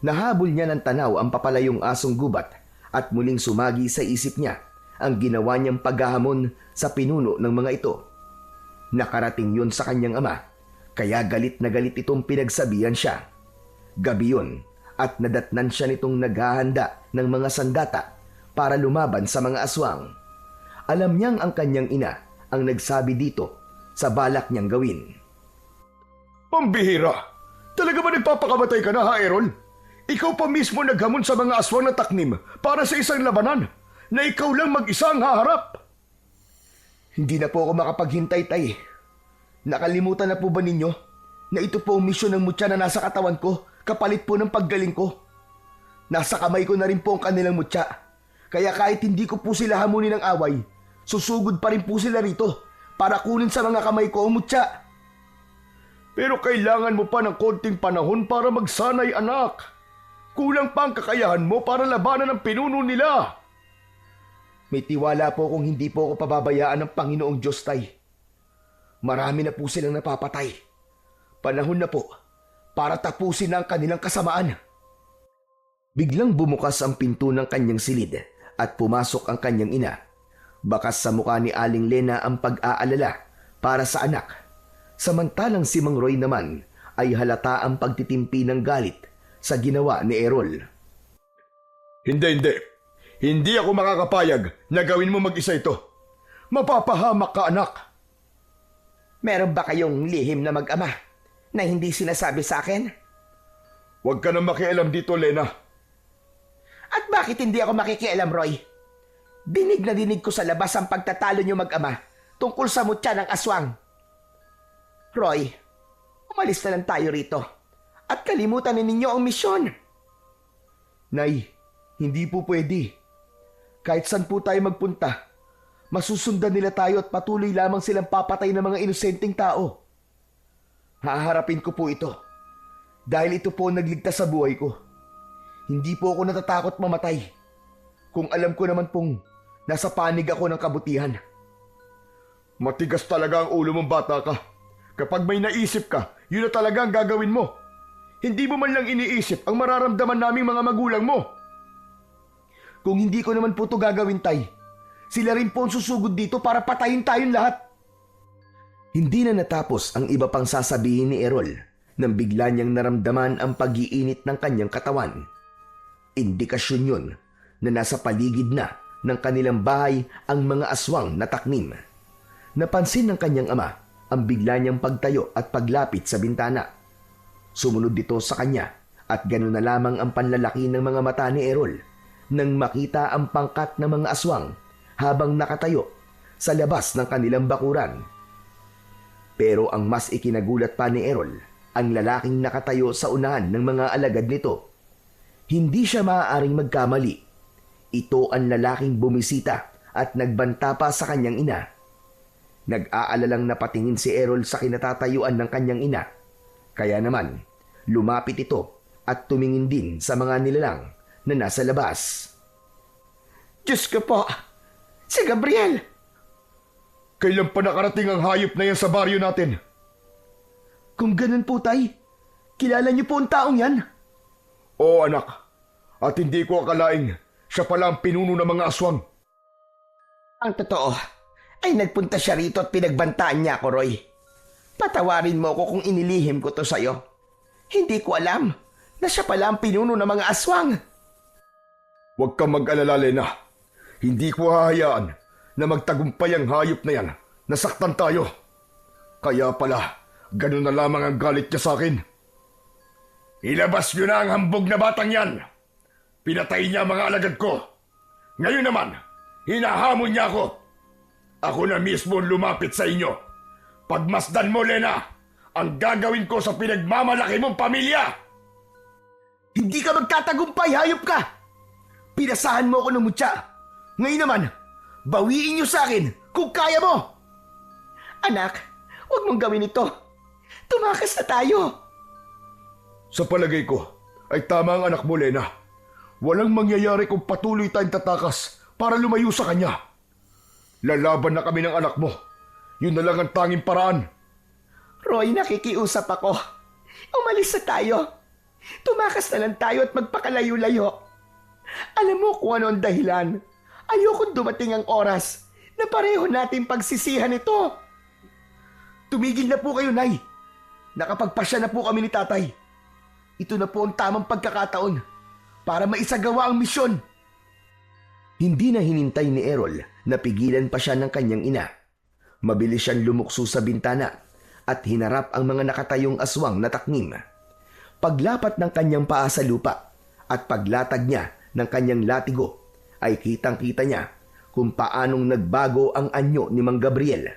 Nahabol niya ng tanaw ang papalayong asong gubat at muling sumagi sa isip niya ang ginawa niyang paghahamon sa pinuno ng mga ito. Nakarating yun sa kanyang ama, kaya galit na galit itong pinagsabihan siya. Gabi yun at nadatnan siya nitong naghahanda ng mga sandata para lumaban sa mga aswang. Alam niyang ang kanyang ina ang nagsabi dito sa balak niyang gawin. Pambihira! Talaga ba nagpapakamatay ka na, ha, Errol? Ikaw pa mismo naghamon sa mga aswang na taknim para sa isang labanan na ikaw lang mag-isa ang haharap. Hindi na po ako makapaghintay, tay. Nakalimutan na po ba ninyo na ito po ang misyon ng mutya na nasa katawan ko kapalit po ng paggaling ko? Nasa kamay ko na rin po ang kanilang mutya. Kaya kahit hindi ko po sila hamunin ng away, susugod pa rin po sila rito para kunin sa mga kamay ko ang mutya. Pero kailangan mo pa ng konting panahon para magsanay, anak. Kulang pa ang kakayahan mo para labanan ang pinuno nila. May tiwala po kung hindi po ako pababayaan ng Panginoong Diyos, Tay. Marami na po silang napapatay. Panahon na po para tapusin na ang kanilang kasamaan. Biglang bumukas ang pinto ng kanyang silid at pumasok ang kanyang ina. Bakas sa mukha ni Aling Lena ang pag-aalala para sa anak. Samantalang si Mang Roy naman ay halata ang pagtitimpi ng galit sa ginawa ni Errol. Hindi. Hindi ako makakapayag na gawin mo mag-isa ito. Mapapahamak ka, anak. Meron ba kayong lihim na mag-ama na hindi sinasabi sa akin? Huwag ka na makialam dito, Lena. At bakit hindi ako makikialam, Roy? Dinig na dinig ko sa labas ang pagtatalo niyo mag-ama tungkol sa mutya ng aswang. Roy, umalis na lang tayo rito at kalimutan ninyo ang misyon. Nay, hindi po pwede. Kahit saan po tayo magpunta, masusundan nila tayo at patuloy lamang silang papatay ng mga inosenteng tao. Haharapin ko po ito dahil ito po ang nagligtas sa buhay ko. Hindi po ako natatakot mamatay kung alam ko naman pong nasa panig ako ng kabutihan. Matigas talaga ang ulo mong bata ka. Kapag may naisip ka, yun na talaga ang gagawin mo. Hindi mo man lang iniisip ang mararamdaman naming mga magulang mo. Kung hindi ko naman po ito gagawin, Tay, sila rin po ang susugod dito para patayin tayong lahat. Hindi na natapos ang iba pang sasabihin ni Errol nang bigla niyang naramdaman ang pag-iinit ng kanyang katawan. Indikasyon yun na nasa paligid na ng kanilang bahay ang mga aswang na taknim. Napansin ng kanyang ama ang bigla niyang pagtayo at paglapit sa bintana. Sumunod dito sa kanya at gano'n na lamang ang panlalaki ng mga mata ni Errol nang makita ang pangkat ng mga aswang habang nakatayo sa labas ng kanilang bakuran. Pero ang mas ikinagulat pa ni Errol, ang lalaking nakatayo sa unahan ng mga alagad nito. Hindi siya maaaring magkamali. Ito ang lalaking bumisita at nagbanta pa sa kanyang ina. Nag-aalalang napatingin si Errol sa kinatatayuan ng kanyang ina. Kaya naman, lumapit ito at tumingin din sa mga nilalang na nasa labas. Diyos ko po, si Gabriel! Kailan pa nakarating ang hayop na yan sa baryo natin? Kung ganun po, Tay, kilala niyo po ang taong yan? Oo, anak. At hindi ko akalaing siya pala ang pinuno ng mga aswang. Ang totoo ay nagpunta siya rito at pinagbantaan niya ako, Roy. Patawarin mo ako kung inilihim ko to sa'yo. Hindi ko alam na siya pala ang pinuno ng mga aswang. Huwag kang mag-alala, Lena. Hindi ko hahayaan na magtagumpay ang hayop na yan. Nasaktan tayo. Kaya pala, ganun na lamang ang galit niya sa akin. Ilabas niyo na ang hambog na batang yan. Pinatay niya ang mga alagad ko. Ngayon naman, hinahamon niya ako. Ako na mismo lumapit sa inyo. Pagmasdan mo, Lena, ang gagawin ko sa pinagmamalaki mong pamilya. Hindi ka magtatagumpay, hayop ka! Pinasahan mo ako ng mutya. Ngayon naman, bawiin niyo sa akin kung kaya mo! Anak, huwag mong gawin ito. Tumakas na tayo. Sa palagay ko, ay tama ang anak mo, Lena. Walang mangyayari kung patuloy tayong tatakas para lumayo sa kanya. Lalaban na kami ng anak mo. Yun na lang ang tanging paraan. Roy, nakikiusap ako. Umalis na tayo. Tumakas na lang tayo at magpakalayo-layo. Alam mo kung ano ang dahilan. Ayokong dumating ang oras na pareho natin pagsisihan ito. Tumigil na po kayo, Nay. Nakapagpasya na po kami ni Tatay. Ito na po ang tamang pagkakataon para maisagawa ang misyon. Hindi na hinintay ni Errol na pigilan pa siya ng kanyang ina. Mabilis siyang lumukso sa bintana at hinarap ang mga nakatayong aswang na taknim. Paglapat ng kanyang paa sa lupa at paglatag niya ng kanyang latigo ay kitang-kita niya kung paanong nagbago ang anyo ni Mang Gabriel.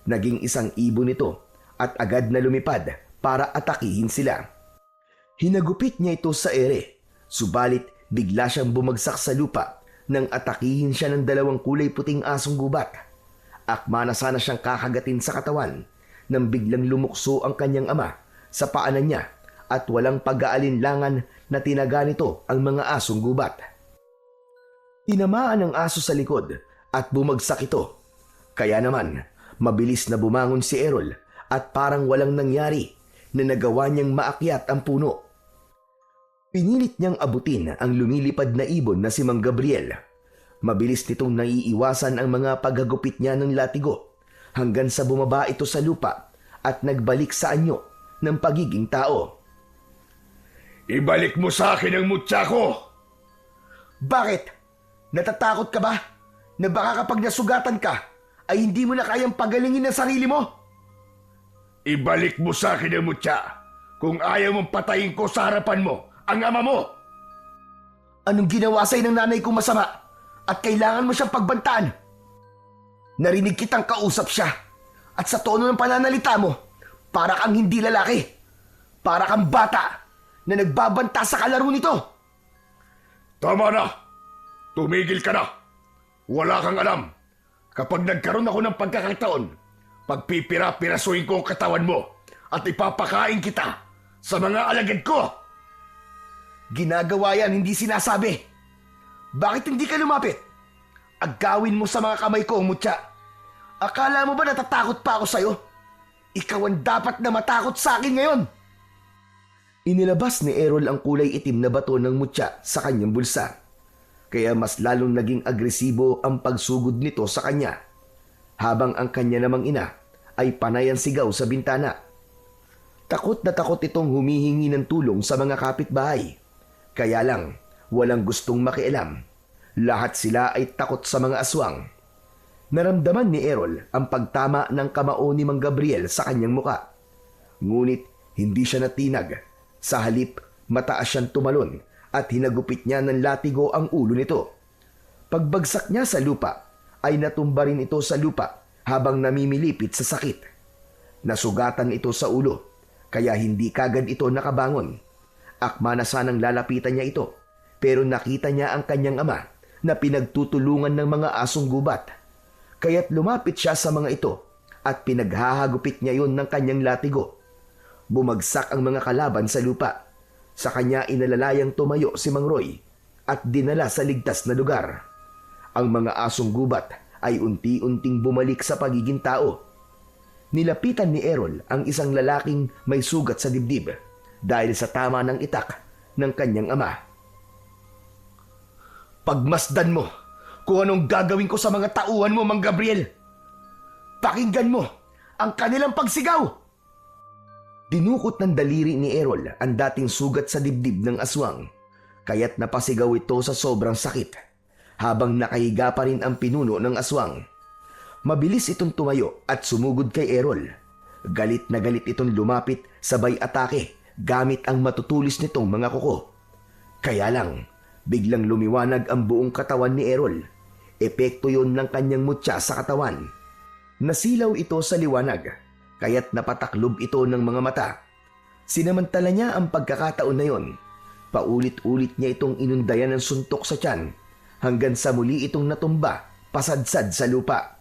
Naging isang ibon ito at agad na lumipad para atakihin sila. Hinagupit niya ito sa ere, subalit bigla siyang bumagsak sa lupa nang atakihin siya ng dalawang kulay puting asong gubat. Akma na sana siyang kakagatin sa katawan nang biglang lumukso ang kanyang ama sa paanan niya at walang pag-aalinlangan na tinaga nito ang mga asong gubat. Tinamaan ang aso sa likod at bumagsak ito. Kaya naman, mabilis na bumangon si Errol at parang walang nangyari na nagawa niyang maakyat ang puno. Pinilit niyang abutin ang lumilipad na ibon na si Mang Gabriel. Mabilis nitong naiiwasan ang mga paghagupit niya ng latigo hanggang sa bumaba ito sa lupa at nagbalik sa anyo ng pagiging tao. Ibalik mo sa akin ang mutya ko! Bakit? Natatakot ka ba na baka kapag nasugatan ka ay hindi mo na kayang pagalingin ang sarili mo? Ibalik mo sa akin ang mutya kung ayaw mong patayin ko sa harapan mo ang ama mo! Anong ginawa sa'yo ng nanay kong masama at kailangan mo siyang pagbantaan? Narinig kitang kausap siya at sa tono ng pananalita mo, para kang hindi lalaki. Para kang bata na nagbabanta sa kalaro nito. Tama na! Tumigil ka na! Wala kang alam. Kapag nagkaroon ako ng pagkakataon, pagpipira-pirasuin ko ang katawan mo at ipapakain kita sa mga alagad ko! Ginagawa yan, hindi sinasabi. Bakit hindi ka lumapit? Agawin mo sa mga kamay ko, mutya. Akala mo ba natatakot pa ako sa'yo? Ikaw ang dapat na matakot sa akin ngayon. Inilabas ni Errol ang kulay itim na bato ng mutya sa kanyang bulsa. Kaya mas lalong naging agresibo ang pagsugod nito sa kanya. Habang ang kanya namang ina ay panay ang sigaw sa bintana. Takot na takot itong humihingi ng tulong sa mga kapitbahay. Kaya lang, walang gustong makialam. Lahat sila ay takot sa mga aswang. Naramdaman ni Errol ang pagtama ng kamao ni Mang Gabriel sa kanyang muka. Ngunit hindi siya natinag. Sa halip, mataas siyang tumalon at hinagupit niya ng latigo ang ulo nito. Pagbagsak niya sa lupa, ay natumba rin ito sa lupa habang namimilipit sa sakit. Nasugatan ito sa ulo, kaya hindi kagad ito nakabangon. Akma na sanang lalapitan niya ito, pero nakita niya ang kanyang ama na pinagtutulungan ng mga asong gubat. Kaya't lumapit siya sa mga ito at pinaghahagupit niya yon ng kanyang latigo. Bumagsak ang mga kalaban sa lupa. Sa kanya inalalayang tumayo si Mang Roy at dinala sa ligtas na lugar. Ang mga asong gubat ay unti-unting bumalik sa pagiging tao. Nilapitan ni Errol ang isang lalaking may sugat sa dibdib dahil sa tama ng itak ng kanyang ama. Pagmasdan mo kung anong gagawin ko sa mga tauhan mo, Mang Gabriel. Pakinggan mo ang kanilang pagsigaw. Dinukot ng daliri ni Errol ang dating sugat sa dibdib ng aswang, kaya't napasigaw ito sa sobrang sakit, habang nakahiga pa rin ang pinuno ng aswang. Mabilis itong tumayo at sumugod kay Errol. Galit na galit itong lumapit sabay atake gamit ang matutulis nitong mga kuko. Kaya lang, biglang lumiwanag ang buong katawan ni Errol. Epekto yon ng kanyang mutya sa katawan. Nasilaw ito sa liwanag, kaya't napataklob ito ng mga mata. Sinamantala niya ang pagkakataon na yon. Paulit-ulit niya itong inundayan ng suntok sa tiyan hanggang sa muli itong natumba, pasadsad sa lupa.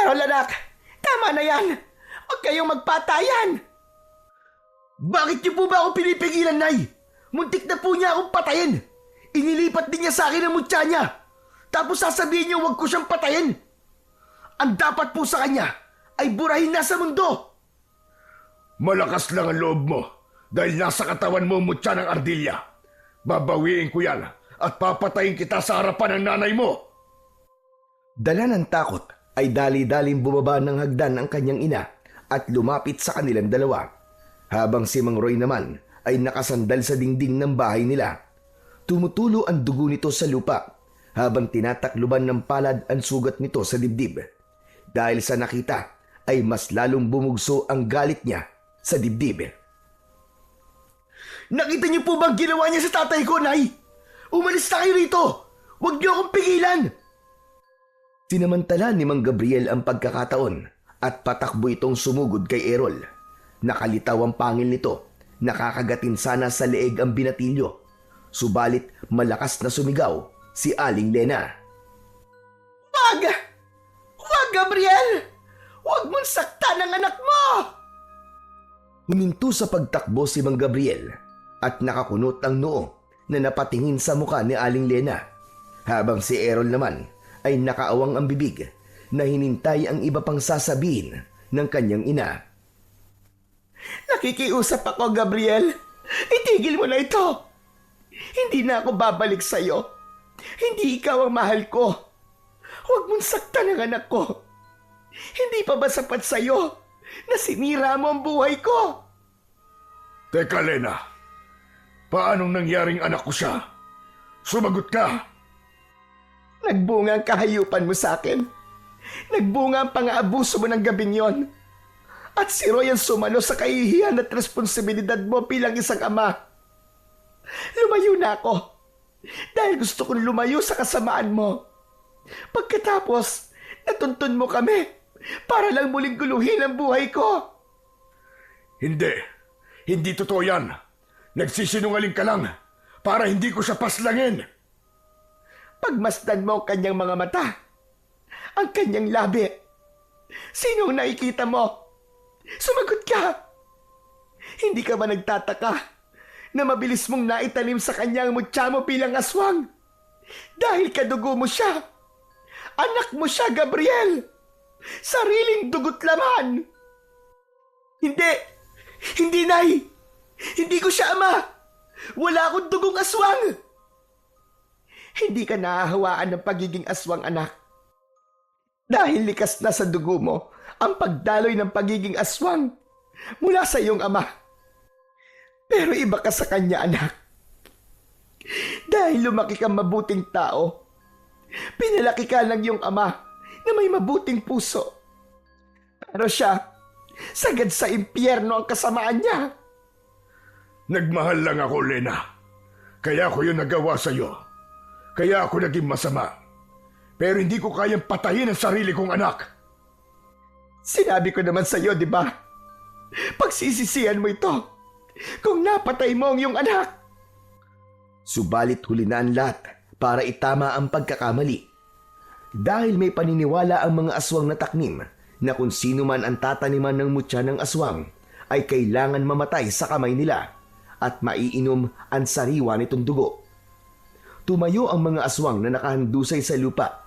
Errol anak, tama na yan. Huwag kayong magpatayan. Bakit niyo po ba ako pinipigilan, Nay? Muntik na po niya akong patayin. Inilipat din niya sa akin ang mutya niya. Tapos sasabihin niyo huwag ko siyang patayin. Ang dapat po sa kanya ay burahin na sa mundo. Malakas lang ang loob mo dahil nasa katawan mo ang mutya ng ardilya. Babawiin ko yan at papatayin kita sa harapan ng nanay mo. Dala ng takot ay dali-daling bumaba ng hagdan ang kanyang ina at lumapit sa kanilang dalawa. Habang si Mang Roy naman ay nakasandal sa dingding ng bahay nila. Tumutulo ang dugo nito sa lupa habang tinatakluban ng palad ang sugat nito sa dibdib. Dahil sa nakita ay mas lalong bumugso ang galit niya sa dibdib. Nakita niyo po bang ginawa niya sa tatay ko, Nay? Umalis na kayo rito! Huwag niyo akong pigilan! Sinamantala ni Mang Gabriel ang pagkakataon at patakbo itong sumugod kay Errol. Nakalitaw ang pangil nito. Nakakagatin sana sa leeg ang binatilyo. Subalit malakas na sumigaw si Aling Lena. Wag! Wag, Gabriel! Wag mong saktan ang anak mo! Huminto sa pagtakbo si Mang Gabriel at nakakunot ang noo na napatingin sa muka ni Aling Lena, habang si Errol naman ay nakaawang ang bibig na hinintay ang iba pang sasabihin ng kanyang ina. Nakikiusap ako, Gabriel. Itigil mo na ito. Hindi na ako babalik sa'yo. Hindi ikaw ang mahal ko. Huwag mong saktan ang anak ko. Hindi pa ba sapat sa'yo na sinira mo ang buhay ko? Teka, Lena. Paanong nangyaring anak ko siya? Sumagot ka! Nagbunga ang kahayupan mo sa akin. Nagbunga ang pang-aabuso mo ng gabing yon. At si Roy ang sumalo sa kahihiyan at responsibilidad mo bilang isang ama. Lumayo na ako dahil gusto kong lumayo sa kasamaan mo. Pagkatapos, natuntun mo kami para lang muling guluhin ang buhay ko. Hindi. Hindi totoo yan. Nagsisinungaling ka lang para hindi ko siya paslangin. Pagmasdan mo ang kanyang mga mata, ang kanyang labi, sino ang nakikita mo? Sumagot ka! Hindi ka ba nagtataka na mabilis mong naitanim sa kanyang mutya mo bilang aswang? Dahil kadugo mo siya. Anak mo siya, Gabriel. Sariling dugot laman. Hindi. Hindi, Nay. Hindi ko siya ama. Wala akong dugong aswang. Hindi ka nahahawaan ng pagiging aswang, anak. Dahil likas na sa dugo mo ang pagdaloy ng pagiging aswang mula sa iyong ama. Pero iba ka sa kanya, anak. Dahil lumaki kang mabuting tao, pinalaki ka ng iyong ama na may mabuting puso. Pero siya, sagad sa impyerno ang kasamaan niya. Nagmahal lang ako, Lena. Kaya ko yun nagawa sa'yo. Kaya ako naging masama. Pero hindi ko kayang patayin ang sarili kong anak. Sinabi ko naman sa iyo, di ba? Pagsisisihan mo ito kung napatay mo ang iyong anak. Subalit huli na ang lahat para itama ang pagkakamali. Dahil may paniniwala ang mga aswang na taknim na kung sino man ang tataniman ng mutya ng aswang ay kailangan mamatay sa kamay nila at maiinom ang sariwa nitong dugo. Tumayo ang mga aswang na nakahandusay sa lupa.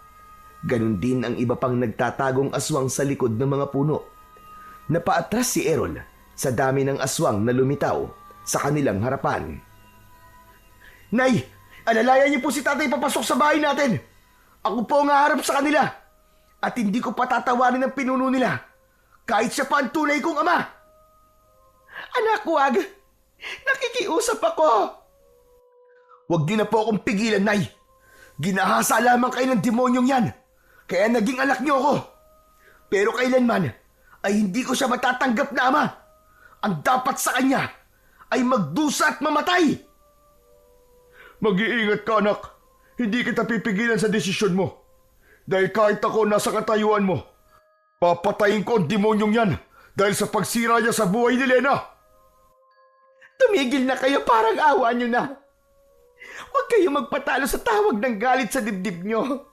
Ganon din ang iba pang nagtatagong aswang sa likod ng mga puno. Napaatras si Errol sa dami ng aswang na lumitaw sa kanilang harapan. Nay, alalayan niyo po si tatay papasok sa bahay natin. Ako po ang haharap sa kanila. At hindi ko patatawarin ang pinuno nila. Kahit siya pa ang tunay kong ama. Anak, wag. Nakikiusap ako. Huwag niyo na po akong pigilan, Nay. Ginahasa lamang kayo ng demonyong yan. Kaya naging anak niyo ako. Pero kailanman ay hindi ko siya matatanggap na ama. Ang dapat sa kanya ay magdusa at mamatay. Mag-iingat ka, anak. Hindi kita pipigilan sa desisyon mo. Dahil kahit ako nasa katayuan mo, papatayin ko ang demonyong yan dahil sa pagsira niya sa buhay ni Lena. Tumigil na kayo, parang awa niyo na. Huwag kayo magpatalo sa tawag ng galit sa dibdib niyo.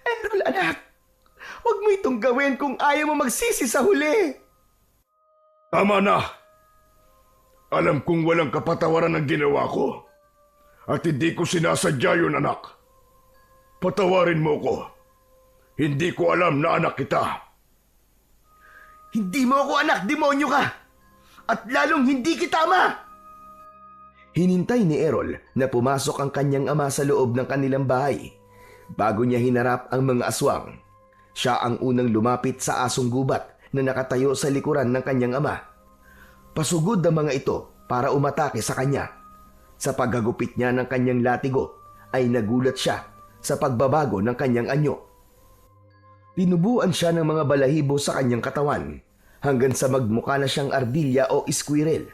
Errol, anak, huwag mo itong gawin kung ayaw mo magsisi sa huli. Tama na. Alam kong walang kapatawaran ang ginawa ko. At hindi ko sinasadya yun, anak. Patawarin mo ko. Hindi ko alam na anak kita. Hindi mo ako anak, demonyo ka. At lalong hindi kita ama. Hinintay ni Errol na pumasok ang kanyang ama sa loob ng kanilang bahay. Bago niya hinarap ang mga aswang, siya ang unang lumapit sa asong gubat na nakatayo sa likuran ng kanyang ama. Pasugod ang mga ito para umatake sa kanya. Sa paghagupit niya ng kanyang latigo ay nagulat siya sa pagbabago ng kanyang anyo. Tinubuan siya ng mga balahibo sa kanyang katawan hanggang sa magmukha na siyang ardilya o squirrel.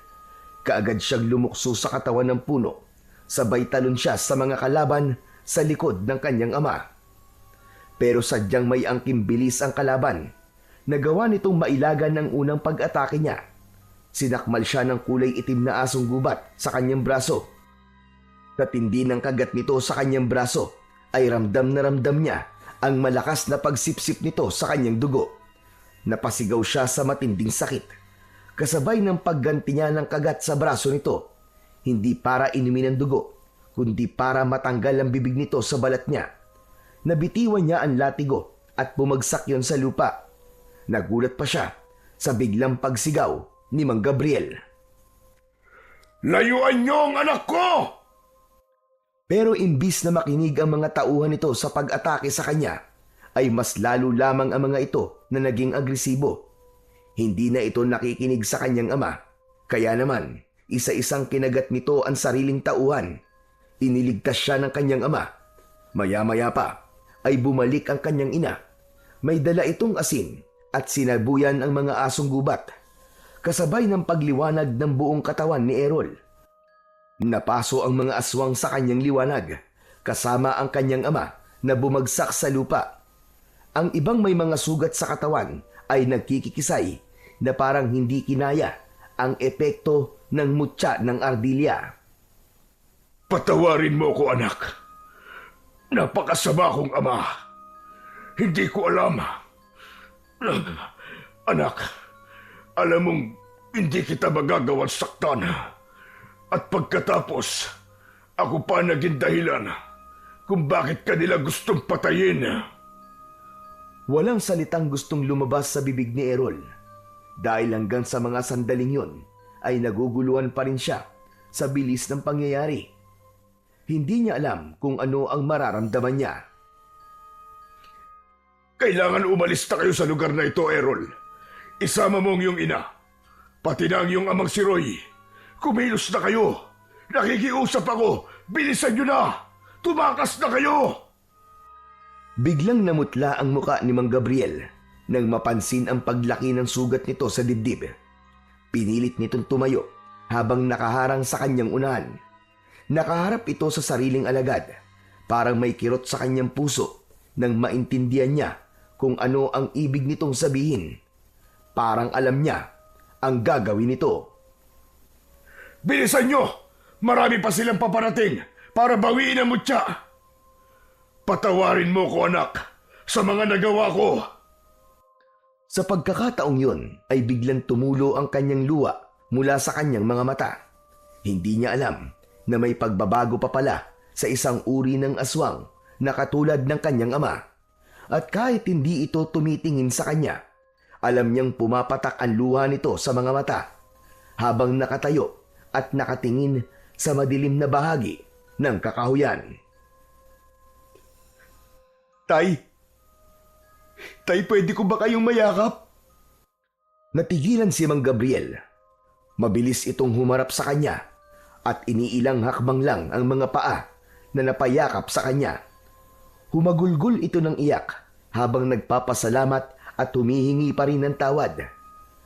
Kaagad siyang lumukso sa katawan ng puno. Sabay talon siya sa mga kalaban sa likod ng kanyang ama. Pero sadyang may angking bilis ang kalaban. Nagawa nitong mailagan ng unang pag-atake niya. Sinakmal siya ng kulay itim na asong gubat sa kanyang braso. Katindi ng kagat nito sa kanyang braso ay ramdam na ramdam niya ang malakas na pagsipsip nito sa kanyang dugo. Napasigaw siya sa matinding sakit. Kasabay ng pagganti niya ng kagat sa braso nito, hindi para inumin ang dugo, kundi para matanggal ang bibig nito sa balat niya. Nabitiwan niya ang latigo at bumagsak yon sa lupa. Nagulat pa siya sa biglang pagsigaw ni Mang Gabriel. Layuan niyo ang anak ko! Pero imbis na makinig ang mga tauhan nito sa pag-atake sa kanya, ay mas lalo lamang ang mga ito na naging agresibo. Hindi na ito nakikinig sa kanyang ama, kaya naman isa-isang kinagat nito ang sariling tauhan. Iniligtas siya ng kanyang ama. Maya-maya pa ay bumalik ang kanyang ina. May dala itong asin at sinabuyan ang mga asong gubat, kasabay ng pagliwanag ng buong katawan ni Errol. Napaso ang mga aswang sa kanyang liwanag, kasama ang kanyang ama na bumagsak sa lupa. Ang ibang may mga sugat sa katawan ay nagkikikisay na parang hindi kinaya ang epekto ng mutya ng ardilya. Patawarin mo ko, anak. Napakasama kong ama. Hindi ko alam. Anak, alam mong hindi kita magagawang saktan. At pagkatapos, ako pa naging dahilan kung bakit kanila gustong patayin. Walang salitang gustong lumabas sa bibig ni Errol. Dahil hanggang sa mga sandaling yun, ay naguguluhan pa rin siya sa bilis ng pangyayari. Hindi niya alam kung ano ang mararamdaman niya. Kailangan umalis na kayo sa lugar na ito, Errol. Isama mo ang iyong ina. Pati na ang iyong amang si Roy. Kumilos na kayo. Nakikiusap ako. Bilisan niyo na. Tumakas na kayo. Biglang namutla ang muka ni Mang Gabriel nang mapansin ang paglaki ng sugat nito sa dibdib. Pinilit nitong tumayo habang nakaharang sa kanyang unahan. Nakaharap ito sa sariling alagad. Parang may kirot sa kanyang puso nang maintindihan niya kung ano ang ibig nitong sabihin. Parang alam niya ang gagawin nito. Bilisan niyo. Marami pa silang paparating para bawiin ang mutya. Patawarin mo ko, anak, sa mga nagawa ko. Sa pagkakataong yun ay biglang tumulo ang kanyang luha mula sa kanyang mga mata. Hindi niya alam na may pagbabago pa pala sa isang uri ng aswang na katulad ng kanyang ama. At kahit hindi ito tumitingin sa kanya, alam niyang pumapatak ang luha nito sa mga mata habang nakatayo at nakatingin sa madilim na bahagi ng kakahuyan. Tay, pwede ko ba kayong mayakap? Natigilan si Mang Gabriel. Mabilis itong humarap sa kanya at iniilang hakbang lang ang mga paa na napayakap sa kanya. Humagulgol ito ng iyak habang nagpapasalamat at humihingi pa rin ng tawad.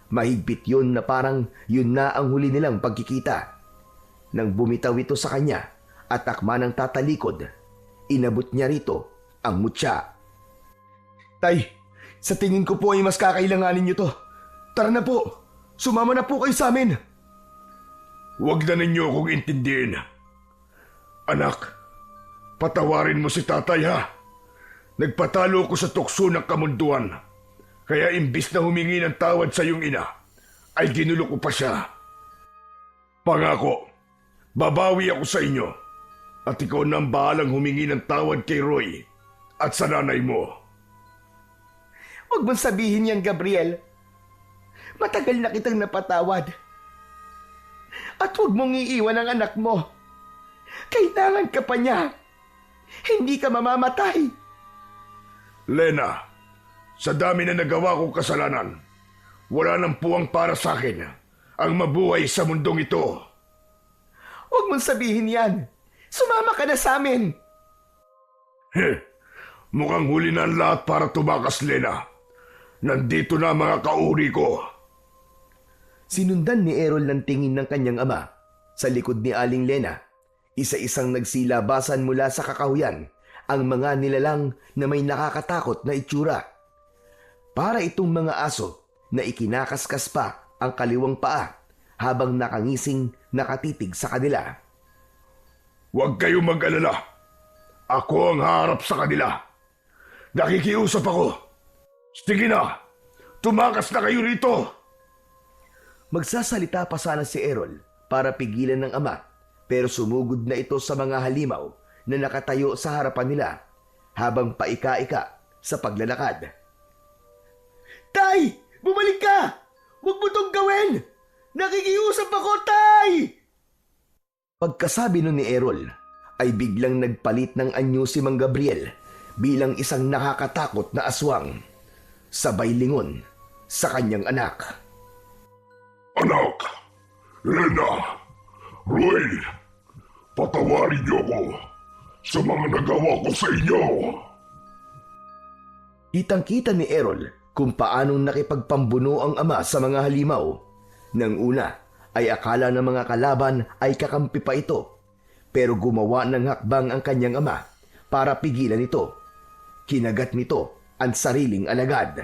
Mahigpit yun na parang yun na ang huli nilang pagkikita. Nang bumitaw ito sa kanya at akma ng tatalikod, inabot niya rito ang mutya. Tay, sa tingin ko po ay mas kakailanganin niyo to. Tara na po, sumama na po kayo sa amin. Huwag na ninyo akong intindihin. Anak, patawarin mo si tatay, ha? Nagpatalo ko sa tukso ng kamunduan. Kaya imbis na humingi ng tawad sa iyong ina, ay ginulo ko pa siya. Pangako, babawi ako sa inyo. At ikaw na ang bahalang humingi ng tawad kay Roy at sa nanay mo. Huwag mong sabihin yan, Gabriel. Matagal na kitang napatawad. At huwag mong iiwan ang anak mo. Kailangan ka pa niya. Hindi ka mamamatay. Lena, sa dami na nagawa kong kasalanan, wala nang puwang para sa akin ang mabuhay sa mundong ito. Huwag mong sabihin yan. Sumama ka na sa amin. Mukhang huli na ang lahat para tumakas, Lena. Nandito na ang mga kauri ko. Sinundan ni Errol ng tingin ng kanyang ama sa likod ni Aling Lena. Isa-isang nagsilabasan mula sa kakahuyan ang mga nilalang na may nakakatakot na itsura. Para itong mga aso na ikinakaskas pa ang kaliwang paa habang nakangising nakatitig sa kanila. Huwag kayong mag-alala. Ako ang harap sa kanila. Nakikiusap ako. Sige na, tumakas na kayo rito. Magsasalita pa sana si Errol para pigilan ng ama, pero sumugod na ito sa mga halimaw na nakatayo sa harapan nila habang paika-ika sa paglalakad. Tay! Bumalik ka! Huwag mo tong gawin! Nakikiusap ako, Tay! Pagkasabi nun ni Errol, ay biglang nagpalit ng anyo si Mang Gabriel bilang isang nakakatakot na aswang. Sabay lingon sa kanyang anak. Anak, Lena, Roy, patawarin niyo ako sa mga nagawa ko sa inyo. Kitang-kita ni Errol kung paanong nakipagpambuno ang ama sa mga halimaw. Nang una ay akala ng mga kalaban ay kakampi pa ito, pero gumawa ng hakbang ang kanyang ama para pigilan ito. Kinagat nito ang sariling alagad.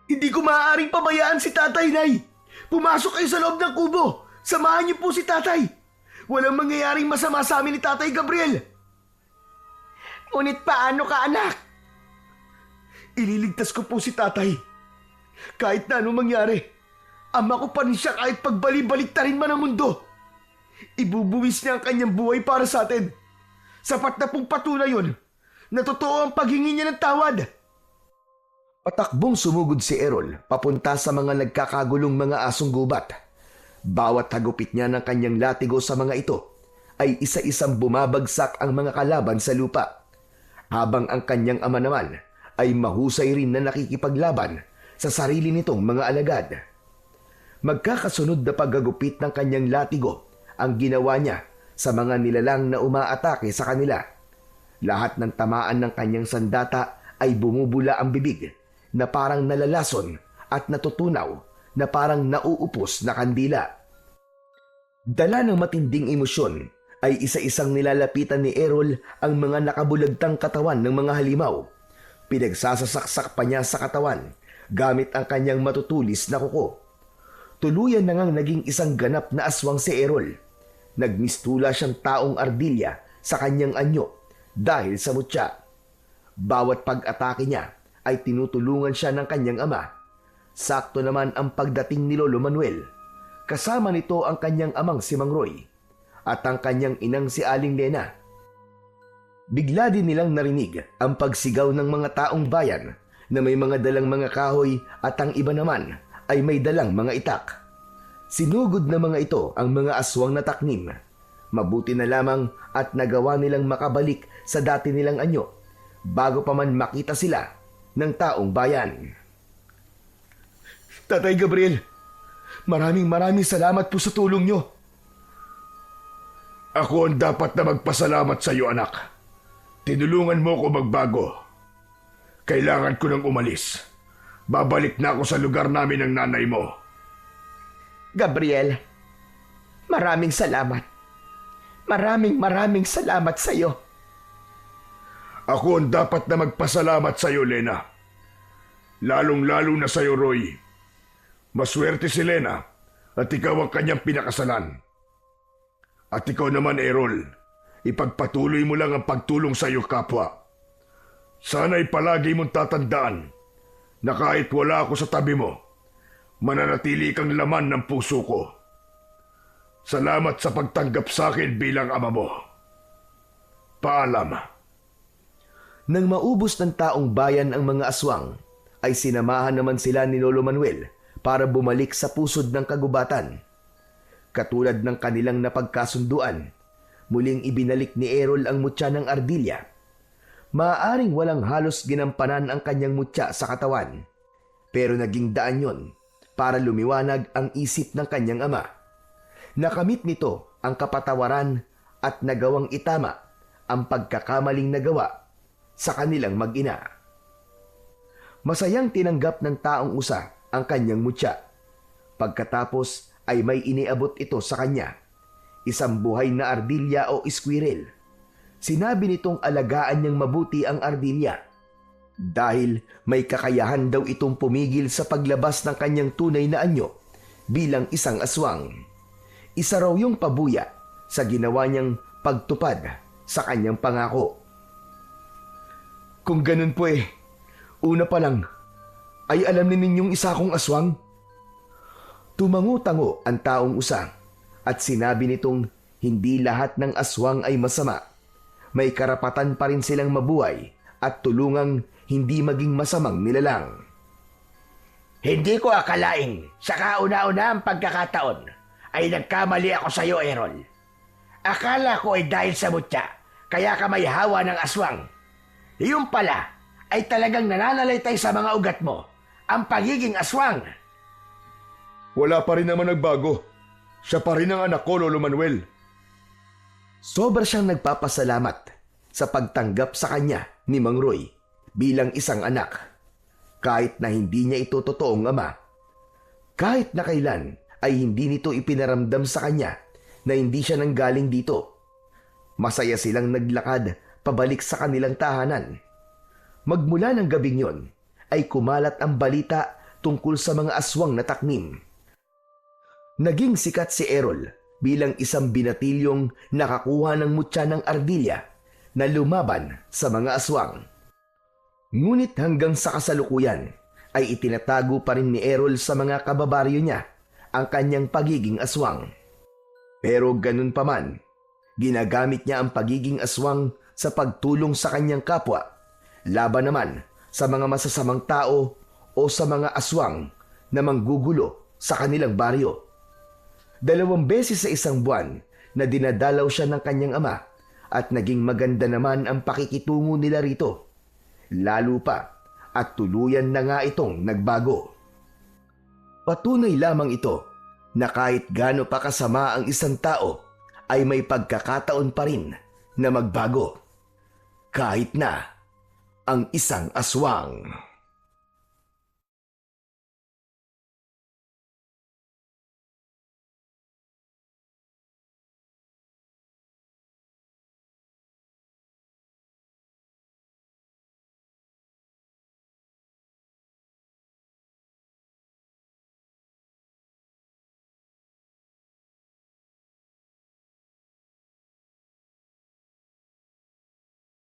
Hindi ko maaaring pabayaan si Tatay, Nay! Pumasok kayo sa loob ng kubo! Samahan niyo po si Tatay! Walang mangyayaring masama sa amin ni Tatay Gabriel! Ngunit paano ka, anak? Ililigtas ko po si Tatay. Kahit na anong mangyari, ama ko pa rin siya kahit pagbali-baliktarin man ang mundo. Ibubuwis niya ang kanyang buhay para sa atin. Sapat na pong patunay yun na totoo ang paghingi niya ng tawad. Patakbong sumugod si Errol papunta sa mga nagkakagulong mga asong gubat. Bawat hagupit niya ng kanyang latigo sa mga ito ay isa-isang bumabagsak ang mga kalaban sa lupa. Habang ang kanyang ama naman ay mahusay rin na nakikipaglaban sa sarili nitong mga alagad. Magkakasunod na paggagupit ng kanyang latigo ang ginawa niya sa mga nilalang na umaatake sa kanila. Lahat ng tamaan ng kanyang sandata ay bumubula ang bibig na parang nalalason at natutunaw na parang nauupos na kandila. Dala ng matinding emosyon ay isa-isang nilalapitan ni Errol ang mga nakabulagtang katawan ng mga halimaw. Pinagsasasaksak pa niya sa katawan gamit ang kanyang matutulis na kuko. Tuluyan na ngang naging isang ganap na aswang si Errol. Nagmistula siyang taong ardilya sa kanyang anyo dahil sa mutya. Bawat pag-atake niya ay tinutulungan siya ng kanyang ama. Sakto naman ang pagdating ni Lolo Manuel. Kasama nito ang kanyang amang si Mang Roy at ang kanyang inang si Aling Lena. Bigla din nilang narinig ang pagsigaw ng mga taong bayan na may mga dalang mga kahoy at ang iba naman ay may dalang mga itak. Sinugod na mga ito ang mga aswang na taknim. Mabuti na lamang at nagawa nilang makabalik sa dati nilang anyo bago pa man makita sila ng taong bayan. Tatay Gabriel, maraming salamat po sa tulong niyo. Ako ang dapat na magpasalamat sa iyo, anak. Tinulungan mo ko magbago. Kailangan ko nang umalis. Babalik na ako sa lugar namin ng nanay mo. Gabriel, maraming salamat. Maraming salamat sa iyo. Ako ang dapat na magpasalamat sa iyo, Lena. Lalong-lalo na sa iyo, Roy. Maswerte si Lena at ikaw ang kanyang pinakasalan. At ikaw naman, Errol, ipagpatuloy mo lang ang pagtulong sa iyo kapwa. Sana'y palagi mong tatandaan na kahit wala ako sa tabi mo, mananatili kang laman ng puso ko. Salamat sa pagtanggap sa akin bilang ama mo. Paalam. Nang maubos ng taong bayan ang mga aswang, ay sinamahan naman sila ni Lolo Manuel para bumalik sa pusod ng kagubatan. Katulad ng kanilang napagkasunduan, muling ibinalik ni Errol ang mutya ng ardilya. Maaaring walang halos ginampanan ang kanyang mutya sa katawan, pero naging daan yon para lumiwanag ang isip ng kanyang ama. Nakamit nito ang kapatawaran at nagawang itama ang pagkakamaling nagawa sa kanilang mag-ina. Masayang tinanggap ng taong usa ang kanyang mutya. Pagkatapos ay may iniabot ito sa kanya, isang buhay na ardilya o squirrel. Sinabi nitong alagaan niyang mabuti ang ardilya dahil may kakayahan daw itong pumigil sa paglabas ng kanyang tunay na anyo bilang isang aswang. Isa raw yung pabuya sa ginawa niyang pagtupad sa kanyang pangako. Kung ganun po una pa lang, ay alam ni ninyong isa akong aswang? Tumango-tango ang taong usang at sinabi nitong hindi lahat ng aswang ay masama. May karapatan pa rin silang mabuhay at tulungang hindi maging masamang nilalang. Hindi ko akalaing sa kauna-una ang pagkakataon ay nagkamali ako sa iyo, Errol. Akala ko ay dahil sa mutya, kaya ka may hawa ng aswang. Yung pala ay talagang nananalaytay sa mga ugat mo, ang pagiging aswang. Wala pa rin naman nagbago. Siya pa rin ang anak ko, Lolo Manuel. Sobra siyang nagpapasalamat sa pagtanggap sa kanya ni Mang Roy bilang isang anak. Kahit na hindi niya ito totoong ama. Kahit na kailan ay hindi nito ipinaramdam sa kanya na hindi siya nanggaling dito. Masaya silang naglakad pabalik sa kanilang tahanan. Magmula ng gabing yon ay kumalat ang balita tungkol sa mga aswang na taknim. Naging sikat si Errol bilang isang binatilyong nakakuha ng mutya ng ardilya na lumaban sa mga aswang. Ngunit hanggang sa kasalukuyan ay itinatago pa rin ni Errol sa mga kababaryo niya ang kanyang pagiging aswang. Pero ganun pa man, ginagamit niya ang pagiging aswang sa pagtulong sa kanyang kapwa, laban naman sa mga masasamang tao o sa mga aswang na manggugulo sa kanilang baryo. 2 beses sa isang buwan na dinadalaw siya ng kanyang ama at naging maganda naman ang pakikitungo nila rito. Lalo pa at tuluyan na nga itong nagbago. Patunay lamang ito na kahit gaano pa kasama ang isang tao ay may pagkakataon pa rin na magbago. Kahit na ang isang aswang.